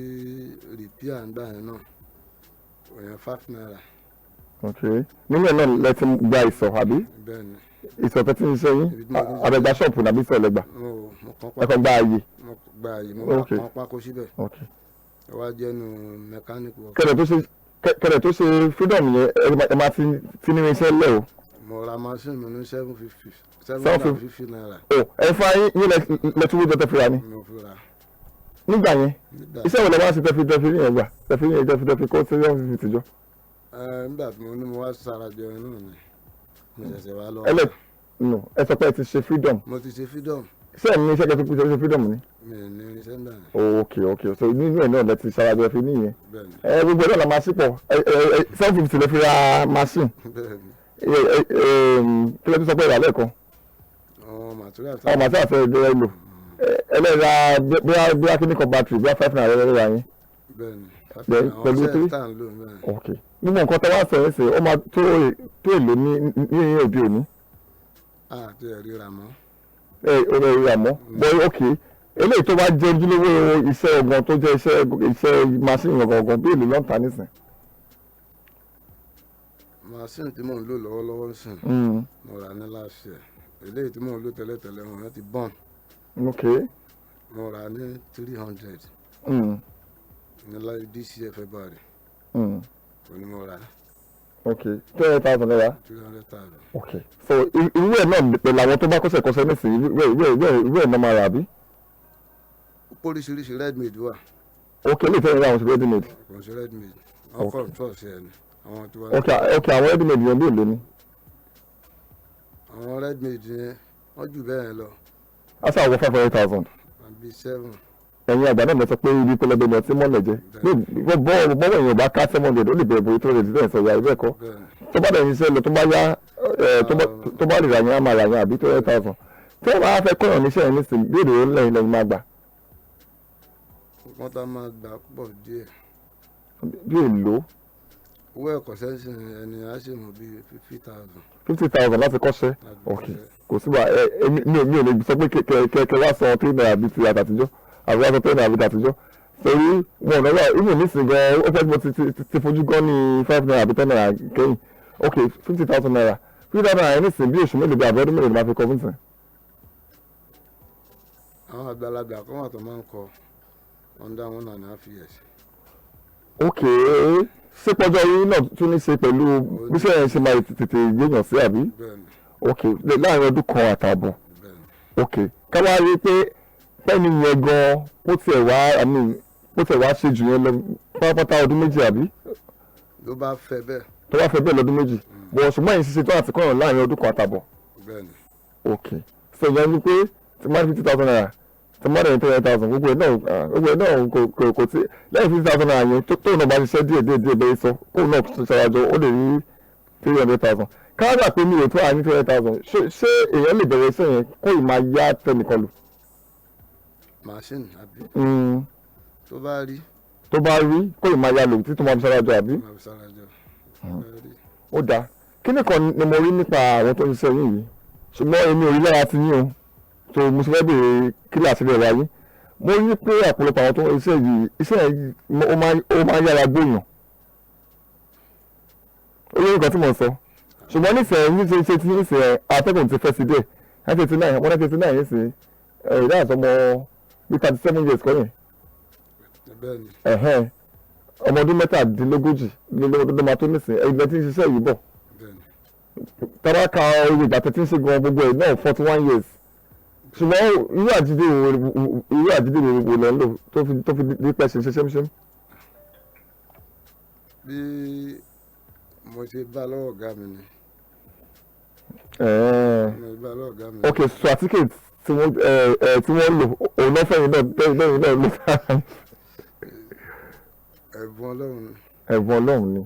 repair ń dà yẹn náà òyìn 5 naira. ok nínú ẹ̀ náà lẹ ti gba ìsọ̀ àbí. bẹ́ẹ̀ni. ìsọ̀ tẹ́tí ń ṣe yín abẹ́gbà ṣọ́ọ̀pù nàbí ìsọ̀ lẹ́gbà. ẹ̀kọ́ gba ààyè. mo gba ààyè mo máa kàn pákó síbẹ̀. ok. ẹ wá jẹ́nu mẹkáníìkì wọ̀. kẹ̀rẹ̀ tó ṣe freedom yẹn ẹ máa fi nínú iṣẹ́ lẹ̀ o. mo ra machine mi ní 750 naira. ẹ fa yín lẹ́túwó jọ tẹ́fìrà ni. mo fi ra. nígbà yẹn iṣẹ́ wo lẹ wá sí tẹ́fì ní ẹgbà tẹ́fì ní tẹ́fì kó 750 jọ. nígbà tí mo ní mo wá sára jọ inú mi mo ṣẹ̀ṣẹ̀ wá lọ. ẹ sọ pé ẹ ti ṣe freedom. mo ti ṣe freedom. ṣé ẹ ní iṣẹ́ kẹ́tù kú ṣe freedom ni. mi ò ní iṣẹ́ náà. ok so nínú ẹ̀ náà lẹ ti sára jọ fi níyẹn. bẹ́ẹ̀ni. gbogbo ẹ̀ náà la máa ṣípọ̀ 750 lẹ fi ra machine. bẹ́ẹ̀ni. kí lẹ tún sọ pé ìrà lẹ́ẹ̀kan. àwọn material fẹ́ ẹ lò ẹlẹ́ra bí akíní kan battery bí 5 naira lẹ́ra yín. bẹ́ẹ̀ni. pẹ̀lú 3. tá à ń lò bẹ́ẹ̀. ok gbogbo nǹkan tó wá sọ ẹ̀ sè ó máa tó èlò ní òde òní. àti ẹ̀ríra mọ́. ọ̀rọ̀ ìrà mọ́ bọ́ ok eléyìí tó bá jẹ́ ojúlówó iṣẹ́ ọgbọ̀n tó jẹ́ iṣẹ́ machine ọ̀gọ̀ọ̀gàn bí èlò lọ́ǹtà nísìn. machine tí mò ń lò lọ́wọ́lọ́wọ́ sìn mo rà ní last year eléyìí tí mò ń lò tẹ́lẹ̀tẹ́lẹ̀ wọn ti bọ́n. ok. mo rà ní 300 ní láì this year February. òní mo rà. ok 200,000 naira. 300,000. ok so irú ẹ̀ náà pẹ̀lú àwọn tó bá kọ́ṣẹ́ nísìnyí irú ẹ̀ náà máa rà bí. oríṣiríṣi ready made wà. ok lè fẹ́ràn àwọn ready made. kò sí ready made àwọn kọ́ trust ẹ̀ ni àwọn tí wọ́n. ok àwọn ready made yẹn bí èlò ni. àwọn ready made yẹn wọ́n jù bẹ́ẹ̀ lọ. a sá àwọn 500,000. àbí 7. ẹ̀yin àgbà náà sọ pé ibi pẹlẹbẹ ni ọtí mọ́lẹ̀ jẹ́ bọ́wọ́ èèyàn bá ká 700 ó lè bẹ̀rẹ̀ bóyá tó rẹ̀ dídẹ̀ sọ ìyá ibẹ̀ kọ́ tó bá dẹ̀ níṣẹ́ lọ tó bá yá tó bá lè rà yẹn á máa rà yẹn àbí 200,000 tí wọ́n bá fẹ́ kọ́yàn níṣẹ́ yẹn nísìnyí bí èrè lẹ́yìn máa gbà. wọ́n tá máa gbà pọ̀ díẹ̀. bí èlò. owó ẹ̀kọ́ sẹ́sìn ẹni á sì mú bí 50,000. 50,000 láti kọ́ṣẹ́ ok kò sí wa mi ò lè sọ pé kẹ̀kẹ́ wá sọ 3 naira bíi ti àtàtijọ́ àbí wá sọ 10 naira bíi ti àtijọ́ torí wọn ò náwó ìmọ̀ nísìnyí gan ó fẹ́ mo ti fojú gan ní 5 naira àbí 10 naira kẹ́yìn ok 50,000 naira 50,000 naira nísìnyí bí oṣù mélòó bí àbọ̀dún mélòó ni máa fi kọ́ fún sìn. àwọn àgbàlagbà kan wà tó máa ń kọ under 1.5 years. ok ṣé pọ́jọ́ yìí náà tún ní ṣe pẹ̀lú bí ṣe yẹn ṣe máa tètè yéèyàn sí àbí. bẹ́ẹ̀ni. ok láàrin ọdún kan àtààbọ̀. bẹ́ẹ̀ni. ok ká wá rí i pé pẹ́ẹ́nì yẹn gan ó tiẹ̀ wá ṣe jù yẹn lọ pátápátá ọdún méjì àbí. ló bá fẹ́ bẹ́ẹ̀. tó bá fẹ́ bẹ́ẹ̀ lọ́dún méjì bọ̀ ṣùgbọ́n èyí ṣiṣẹ́ tó àti kọ́yàn láàrin ọdún kan àtààbọ̀. bẹ́ẹ̀ni. ok so ìyẹn ni pé tí máa 50,000 naira tí máa rẹ̀ 300,000 gbogbo ẹ̀ náà kò tí lẹ́yìn 50,000 naira yẹn tó náà bá ṣiṣẹ́ díẹ̀ bẹ́ẹ̀ sọ kó náà ṣàràjọ ó lè rí 300,000 káàdà pé mi ò tó àní 300,000 ṣé èèyàn lè bẹ̀rẹ̀ iṣẹ́ yẹn kó ì máa yá tẹnìkan lò. machine àbí. tó bá rí kó ì máa yá lò tí tó máa fi ṣàràjọ àbí. ó dáa kí nìkan ni mo rí nípa àwọn tó ń ṣiṣẹ́ yìí ṣùgbọ́n èmi ò rí lára ti yín o tó mo ṣe fẹ́ bèrè kíláàsì rẹ̀ wáyé mo rí pé àpọ̀lọpọ̀ àwọn tó ń ṣiṣẹ́ yìí ó máa yára gbóyàn ó yẹ nǹkan tí mo sọ ṣùgbọ́n nífẹ̀ẹ́ ní ṣe tí nífẹ̀ẹ́ atẹ́gùn ti fẹ́ sí dé 1989 wọ́n 1989 yìí sí ìdá àtọmọ bí 37 years kọ́ yẹn ọmọ ọdún mẹ́tàdínlógójì ló máa tó nísìn ẹgbẹ́ tí ń ṣiṣẹ́ yìí bọ̀ tọ́lá ka oye ìgbà tẹ́tí ń ṣe gan gbogbo ẹ̀ náà 41 years ṣùgbọ́n irú àjídé wo lẹ́ ń lò tó fi dípẹ́ ṣe ṣẹ́ṣẹ́mṣẹ́m. bí mo ṣe bá lọ́wọ́ ọ̀gá mi ni. ok certificate tí wọ́n lò òun náà fẹ́yìn náà lò sára. ẹ̀bùn Ọlọ́run ni. ẹ̀bùn Ọlọ́run ni.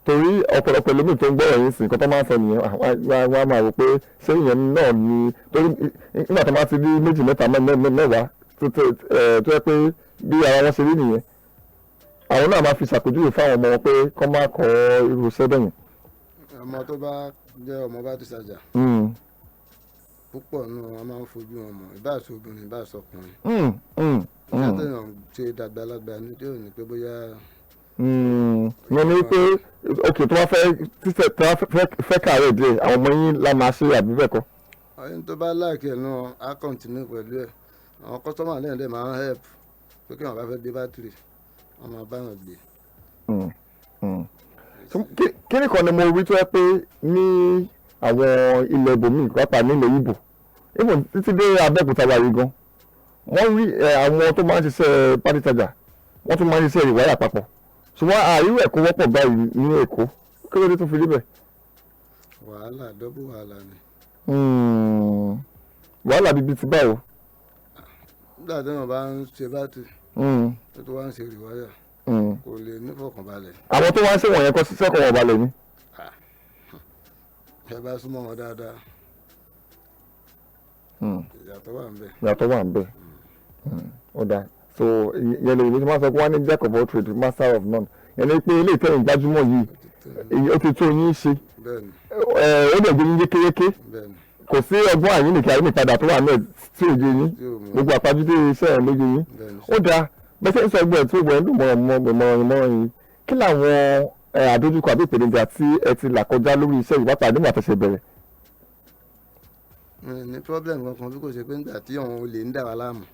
torí ọ̀pọ̀lọpọ̀ ẹlòmíì tó ń gbọ́ ẹ̀yìn sí nǹkan tó máa ń sọ nìyẹn wọ́n á máa rò pé ṣé ìyẹn náà ni torí nígbà tó máa ti rí méjì mẹ́ta mẹ́wàá tó yẹ pé bí ara wọn ṣe rí nìyẹn àwọn náà máa fi ṣàpèjúwe fáwọn ọmọ wọn pé kọ́ máa kọ́ irú iṣẹ́ bẹ́yìn. ọmọ tó bá jẹ́ ọmọ bá ti ṣàjà púpọ̀ nù wọn máa ń fojú wọn mọ̀ ìbáṣọ obìnrin ìbáṣọ ọkùnrin. ìyá tó yàn ṣe dàgbàlagbà ní tí ò ní pé bóyá. mo ní pé ok tó bá fẹ́ kàárẹ̀ díẹ̀ àwọn ọmọ yín la máa ṣe àbí bẹ́ẹ̀ kọ́. ọyún tó bá láàkì ẹ̀ náà á kọ̀ǹtínú pẹ̀lú ẹ̀ àwọn kọ́sọ́mà lẹ́yìn dẹ̀ máa ń help pé kí wọ́n bá fẹ́ gbé bátìrì wọ́n máa bá wọn gbé. kí ni kan ni mo rí tó yẹ pé ní àwọn ilẹ̀ ibòmíì pàápàá nílẹ̀ Ìgbò ìbò títí dé Abẹ́òkúta wà yìí gan wọ́n rí àwọn tó máa ń ṣiṣẹ́ pátítàjà wọ́n tún máa ń ṣiṣẹ́ ìwáyà papọ̀ ṣùgbọ́n àríwú ẹ̀kọ́ wọ́pọ̀ báyìí ní Èkó kí ló dé tó fi rí bẹ́ẹ̀. wàhálà dọ́bù wàhálà ni. wàhálà bíbí ti báwo. nígbà tí wọn bá ń ṣe bátìrì tó tó wá ń ṣe ìwáyà kò lè nífọ̀kànbalẹ̀. àwọn tó wá ń ṣe wọ̀nyẹn kọ́ síṣẹ́ kan wọ̀ balẹ̀ ni. ẹ bá súnmọ́ wọn dáadáa ìyàtọ̀ wà ń bẹ̀. ìyàtọ̀ wà ń bẹ̀ ó dáa so yẹn lè ní tí wọ́n sọ pé wọ́n ní jack of all trades master of none ẹni pé ilé ìtẹ̀yìn gbajúmọ̀ yìí ó ti tó yín ṣe bẹ́ẹ̀ni ó dẹ̀ gbé yín yékéyéké bẹ́ẹ̀ni kò sí ọgbọ́n àyínnìkẹ́ àyínnìpadà tó wà náà tí ò yé yín gbogbo àpájúdé iṣẹ́ ẹ̀ ló yé yín ó dáa bẹ́sẹ̀ ń sọ ẹgbẹ́ tí ó gbọ́ ẹ̀dùn mọ̀ràn yìí kí làwọn àdójúkọ àbí ìpèníjà tí ẹ ti là kọjá lórí iṣẹ́ yìí pàápàá nígbà tó ṣe bẹ̀rẹ̀. ní problem kankan bí kò ṣe pé nígbà tí àwọn olè ń dà wá láàmú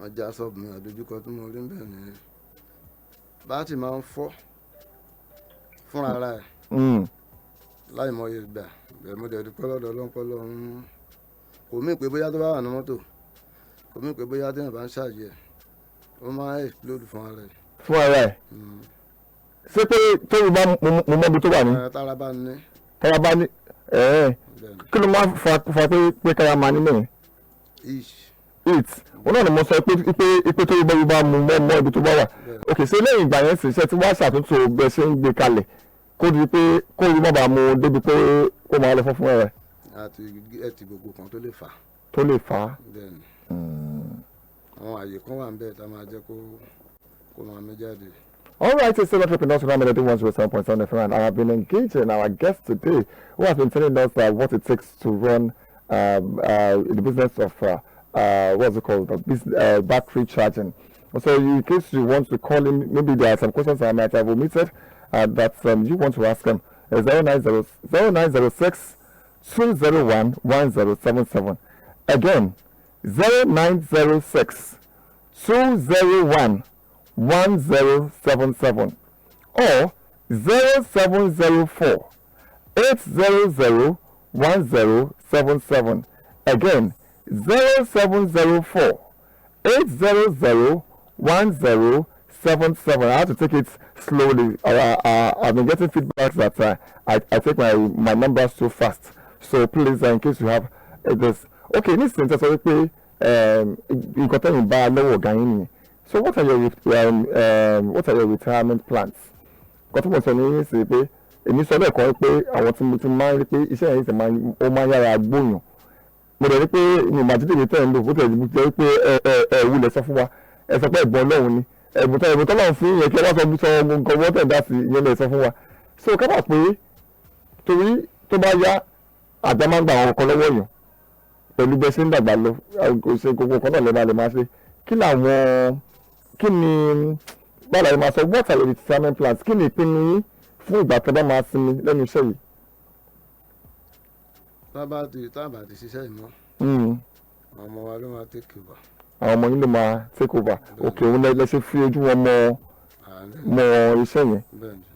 ọjà sọ́ọ̀bù mi àdójúkọ tí mo rí ń bẹ̀rẹ̀ nìyẹn bátì máa ń fọ́ fúnra ara ẹ̀ láì mọye ìgbà bẹ́ẹ̀ mo dẹ̀ dúpẹ́ lọ́dọ̀ ọlọ́pọ̀lọ́ kò mí pé bóyá tó bá wà ní mọ́tò kò mí pé bóyá téèyàn bá ń ṣàjẹ́ ó máa ń explode fún ara ẹ̀. fún ara ẹ̀ ṣé pé tóbi bá mo mọ ibi tó wà ní. tára bá ní. tára bá ní kí ló máa fa pé kára máa ní mẹ́rin. it òun náà ni mo sọ pé tóbi bá mu mọ́ ibi tó bá wà. ok ṣé lẹ́yìn ìgbà yẹn sì ṣe tí wọ́n ṣàtúntò bẹ́ẹ̀ ṣe ń gbé kalẹ̀ kó di pé kó rí má bàa mu débi pé kó máa lọ fún ẹ. àti ẹtì gbogbo kan tó lè fà. tó lè fà á. bẹ́ẹ̀ni àwọn àyè kan wà ń bẹ́ẹ̀ tá a máa jẹ́ kó máa mú jáde. All right, it's still entrepreneurs from Melody 107.7 FM, and I have been engaging our guest today, who has been telling us what it takes to run the business of what's it called, battery charging. So, in case you want to call him, maybe there are some questions I might have omitted that you want to ask him. 0906 201 1077. Again, 0906 201 1077 or 0704 800 1077. Again, 0704 800 1077. I have to take it slowly. I've been getting feedback that I take my numbers too fast. So please, in case you have this. Okay, listen, so you got to buy lower gain. So what are your retirement plans? Kọ́ tí mo sọ ní ṣe pé èmi sọ lẹ́ẹ̀kan pé àwọn tí mo ti máa ń rí pé iṣẹ́ yẹn ti máa yára gbóyàn. Mo dẹ̀ rí pé mi màjídé mi tẹ̀ ń lò ó tẹ̀ jẹ́ pé wulẹ̀ sọ fún wa ẹ sọ pé ẹ̀bùn Ọlọ́run ni ẹ̀bùn tọ́lọ́run fún yẹn kí ẹ wá sọ nǹkan wọ́n tẹ̀ dá sí ìyẹn lè sọ fún wa. So ká bà pé torí tó bá yá àgbà máa ń gba àwọn ọkọ lọ́wọ́ èèyàn pẹ̀lú bẹ́ẹ̀ ṣe ń dàgbà lọ ṣe gbogbo nǹkan náà lè máa ṣe kí ni báwo la máa sọ what are your retirement plans kí ni ìpinnu yín fún ìgbà tó bá máa sinmi lẹ́nu iṣẹ́ yìí. tábà ti ṣiṣẹ́ ìmọ̀ àwọn ọmọ wa ló máa take over. àwọn ọmọ yín ló máa take over ok òun lẹ ṣe fi ojú wọn mọ iṣẹ́ yẹn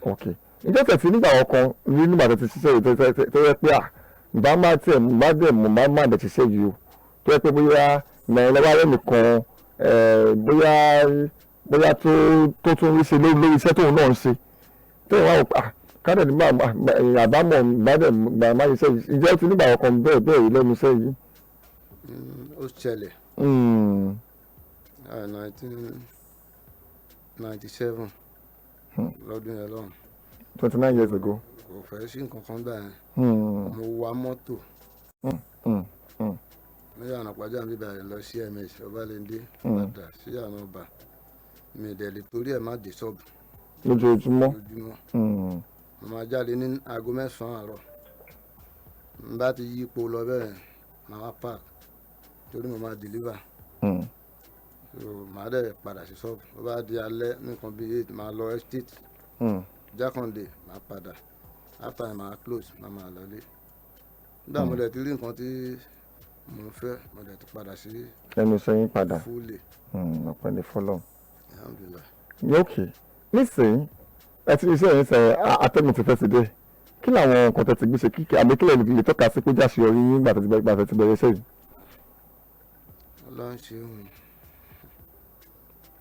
ok ǹjẹ́ tẹ̀sí nígbà ọkàn rí nígbà tó ti ṣiṣẹ́ yìí tó yẹ pé ìbá má tiẹ̀ má dẹ̀ mọ̀ má dẹ̀ ṣiṣẹ́ yìí o tó yẹ pé bóyá nàìjíríà lọ́wọ́ rẹ̀ nìkan bóyá tó tún rí ṣe lórí iṣẹ́ tóun náà ń ṣe tó wà ó kádẹ̀ nígbà àbámọ̀ ìbádẹ̀ má iṣẹ́ yìí ǹjẹ́ ó ti nígbà ọkàn bẹ́ẹ̀ yìí lẹ́nu iṣẹ́ yìí. ó ṣẹlẹ̀ 1997 lọ́dún yẹn lọ́hùn. 29 years ago. kò fẹ́ sí nǹkan kan gbà yẹn mo wa mọ́tò ní àná pàjá mi bàrẹ̀ lọ sí ms ọbalẹ́ndé padà sí àná ọba mi ìdẹ̀lẹ̀ torí ẹ̀ má dé ṣọ́ọ̀bù. lójoojúmọ́. mo máa jáde ní aago 9 àárọ̀ n bá ti yí ipò lọ bẹ́ẹ̀ máa wá park torí mo máa deliver màá dẹ̀ padà sí ṣọ́ọ̀bù ó bá di alẹ́ nǹkan bíi 8 máa lọ estate jákàndé máa padà after máa close máa lọlé nígbà mo dẹ̀ ti rí nǹkan tí mo fẹ́ mo dẹ̀ ti padà sí ẹnu sẹ́yìn padà fúlẹ̀. ọ̀pẹ ní fọlọ́. alhamdulilayi. ok nísìnyí ẹ ti iṣẹ́ yẹn sẹ atẹ́gùn ti fẹ́ ti dé kí làwọn nǹkan tẹ́ ti gbé ṣe kíkẹ́ àbí kílẹ̀ lè tọ́ka sí pé jáṣe orí yín gbà tẹ́ ti bẹ̀rẹ̀ iṣẹ́ yìí. ọlọ́run ṣe òun.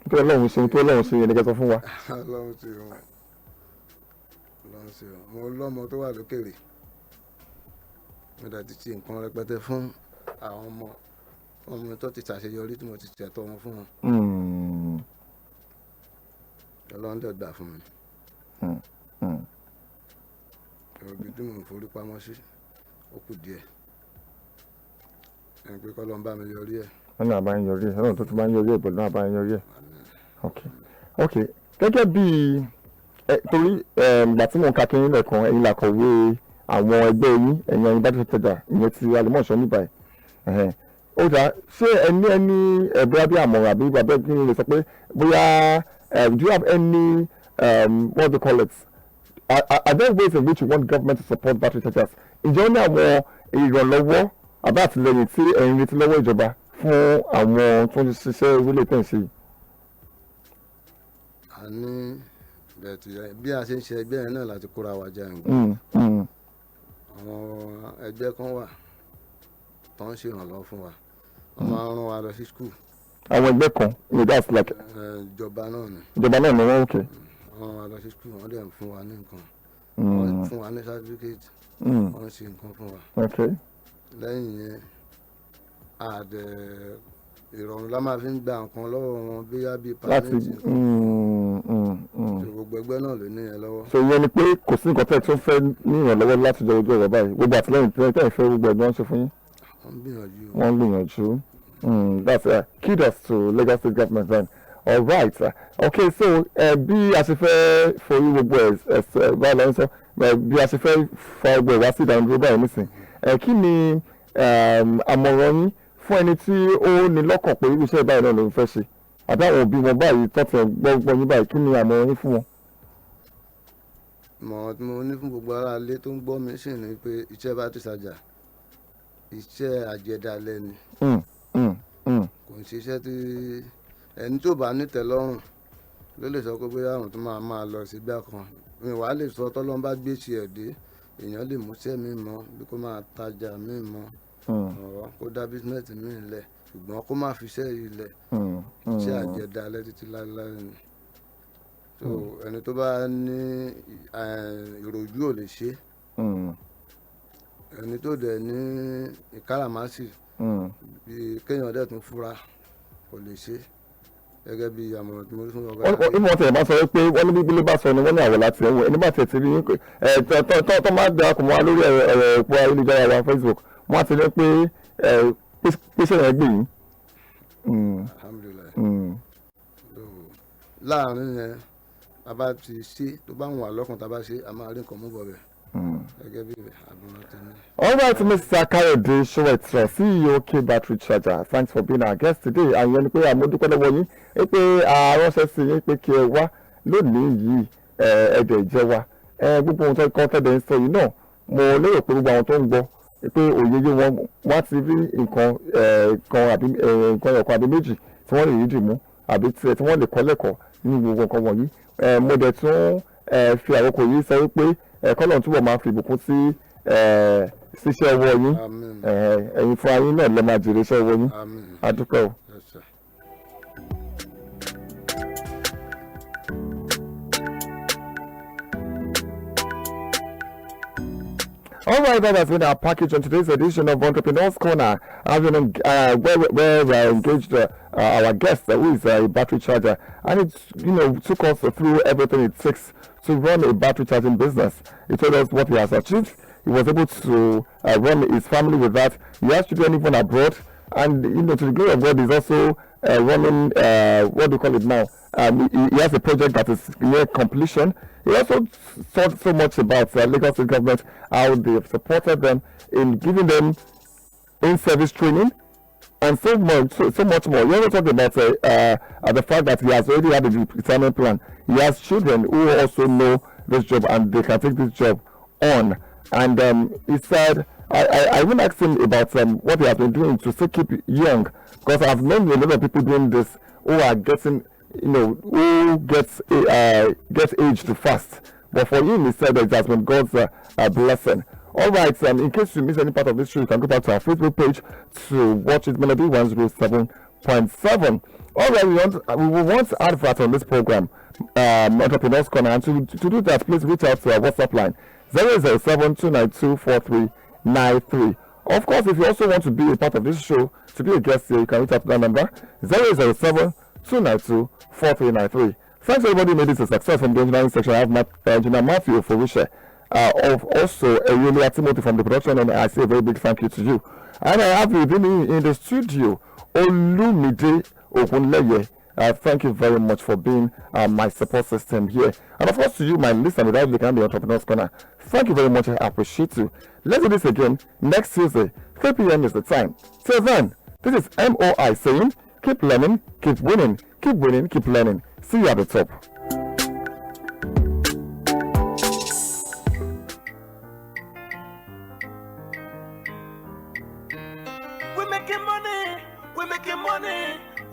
nítorí ọlọ́run ṣe tó ọlọ́run ṣe yẹn ní kẹ́ sọ fún wa. ọlọ́run ṣe òun ọlọ́run ṣe òun mo lọ́mọ tó wà lókèrè mo dẹ̀ ti ṣe nǹkan rẹpẹtẹ fún àwọn ọmọ tó ti ṣàṣeyọrí tí mo ti ṣètò wọn fún wọn. ọlọ́run dẹ̀ gbà fún mi. òbí tí mò ń forí pamọ́ sí ó kù díẹ̀ ẹni pé kọ́lọ́ ń bá mi yọrí ẹ̀. wọ́n náà bá ń yọrí ẹ̀ ọlọ́run tó ti bá ń yọrí ẹ̀ pẹ̀lú náà bá ń yọrí ẹ̀. ok gẹ́gẹ́ bí torí ìgbà tí mò ń ka kí nílẹ̀ kan ẹ̀yin làkọ̀wé àwọn ẹgbẹ́ yín ẹ̀yin battery charger ìyẹn ti Àlùmọ̀ṣọ́ níbàyìí ó dà ṣé ẹni bóyá bí àmọ̀ràn àbí bàbá kí n lè sọ pé bóyá do you have any what do you call it are there ways in which you want government to support battery chargers ǹjẹ́ ó ní àwọn ìrànlọ́wọ́ àbá àtìlẹyìn tí ẹ̀yin retí lọ́wọ́ ìjọba fún àwọn tó ń ṣiṣẹ́ orílẹ̀ tẹ̀ ń ṣe yìí. a ní bí a ṣe ń ṣe ẹgbẹ́ yẹn náà láti kóra wa jẹ ǹgbọ́n àwọn ẹgbẹ́ kan wà tó ń ṣe ìrànlọ́wọ́ fún wa wọ́n máa ń rán wa lọ sí skul. àwọn ẹgbẹ́ kan that's like. ìjọba náà ni. ìjọba náà ni wọ́n òkè. wọ́n rán wa lọ sí skul wọ́n dẹ̀ ń fún wa ní nǹkan wọ́n fún wa ní certificate wọ́n ṣe nǹkan fún wa. lẹ́yìn yẹn ìrọ̀rùn la máa fi ń gba nǹkan lọ́wọ́ wọn bí pàmìtì gbogbo ẹgbẹ́ náà ló ní ẹ lọ́wọ́. so ìyẹn ni pé kò sí nǹkan tẹ́ tó fẹ́ ní ìrànlọ́wọ́ láti jọ ojú ọ̀rọ̀ báyìí gbogbo àtìlẹ́yìn tẹ́ ẹ fẹ́ gbogbo ẹgbẹ́ wọn ṣe fún yín. wọ́n gbìyànjú. That's kudos to Lagos State government then. All right. Okay, so bí a ṣe fẹ́ forí gbogbo ẹ̀ báyìí lọ́wọ́ sọ bí a ṣe fẹ́ fa gbogbo ẹ̀ wá sí ìdánidúró báyìí nísìn kí ni àmọ̀ràn yín fún ẹni tí ó ní lọ́kàn pé irú iṣẹ́ báyìí náà ló ń fẹ́ ṣe àbáwọn òbí wọn báyìí tọ́tẹ̀ gbọ́ yín báyìí kí ni àmọ̀ràn yín fún wọn. ìmọ̀ràn tí mo ní fún gbogbo ará ilé tó ń gbọ́ mi sì ni pé iṣẹ́ battery charger iṣẹ́ àjẹdálẹ̀ ni kò ń ṣiṣẹ́ tí ẹni tó bá nítẹ̀lọ́rùn ló lè sọ pé bóyá àwọn tó máa lọ sí gbà kan mi wàá lè sọ tọ́lọ́n bá gbé tiẹ̀ dé èèyàn lè múṣẹ́ mi mọ́ bí kò máa tajà mi mọ́ ọ̀rọ̀ kó dá bísínẹ́sì mi lẹ̀ ṣùgbọ́n kó má fi iṣẹ́ yìí lẹ̀ iṣẹ́ àjẹdálẹ̀ títí láéláé ni so ẹni tó bá ní ìròjú ò lè ṣe ẹni tó dẹ̀ ní ìkáràmásì bí kéèyàn dẹ̀ tún fura kò lè ṣe gẹ́gẹ́ bí àmọ̀ràn tí mo rí fún ọ̀gá. ìmọ̀ tẹ̀ bá sọ pé wọ́n ní bíbélé bá sọ ni wọ́n ní àwọ̀ láti ẹ̀wọ̀ ẹni bá tẹ̀ ti rí tó máa gbé akùnmọ́ wa lórí ẹ̀rọ ìpò ayélujára wa Facebook wọ́n á ti rí pé pèsè yẹn gbè yín. alhamdulilayi láàrin yẹn a bá ti ṣe tó bá ń wà lọ́kàn tá a bá ṣe a máa rí nǹkan mú bọ̀ bẹ̀. All right, Mr. Kayode Sowetro, CEO K Battery Charger, thanks for being our guest today. And yẹn pé àmójúpẹ́ lọ́wọ́ yín pé àránṣẹ́ sí yín pé kí ẹ wá lónìí yìí ẹ̀jẹ̀ ìjẹ́ wa. Gbogbo ohun tó kọ́ tẹ́lẹ̀ ń sọ yìí náà mo lérò pé gbogbo àwọn tó ń gbọ́ pé òye yé wọn wá ti rí nǹkan ẹ̀kọ́ àbí méjì tí wọ́n lè rí dì mú àbí tí wọ́n lè kọ́ lẹ́kọ̀ọ́ ní gbogbo nǹkan wọ̀nyí. Mo dẹ̀ tún fi àkókò yìí sọ wípé kọ́lọ̀ túbọ̀ máa fi ìbùkún sí ṣiṣẹ́ ọwọ́ yín ẹ̀yin fún ayín náà lè máa jèrè iṣẹ́ ọwọ́ yín a dúpẹ́ o. All right, that has been our package on today's edition of Entrepreneurs Corner. Where we engaged our guest, who is a battery charger, and it took us through everything it takes to run a battery charging business. He told us what he has achieved. He was able to run his family with that. He has children even abroad, and to the glory of God, he's also running what do you call it now? He has a project that is near completion. He also thought so much about Lagos State government, how they have supported them in giving them in-service training, and so much more. We also talked about the fact that he has already had a retirement plan. He has children who also know this job and they can take this job on. And he said, I even asked him about what he has been doing to still keep young, because I've known a lot of people doing this who are getting, who gets aged fast. But for him, he said that it has been God's blessing. All right, in case you miss any part of this show, you can go back to our Facebook page to watch it. Melody 107.7. All right, we want advert on this program, Entrepreneurs Corner. And to do that, please reach out to our WhatsApp line 007-292-4393. Of course, if you also want to be a part of this show, to be a guest here, you can reach out to that number 007-292-4393. Thanks everybody who made this a success from the engineering section. I have Engineer Matthew Forisha, also Eulia Timothy from the production, and I say a very big thank you to you. And I have with me in the studio Olumide Ogunleye, Thank you very much for being my support system here. And of course, to you, my listener, without the kind of Entrepreneurs Corner, thank you very much. I appreciate you. Let's do this again next Tuesday. 3 p.m. is the time. Till then, this is MOI saying, keep learning, keep winning, keep learning. See you at the top. We're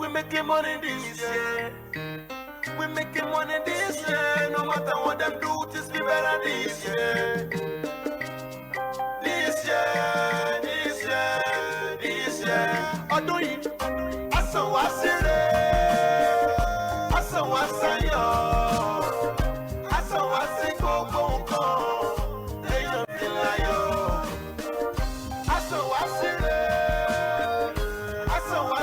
making money this year. We're making money this year. No matter what them do, just be better this year. This year. Odoyin, asan wa sire, asan wa sayo, asan wa si gbogbo nkan, eyan fi layo. Asan wa sire, asan wa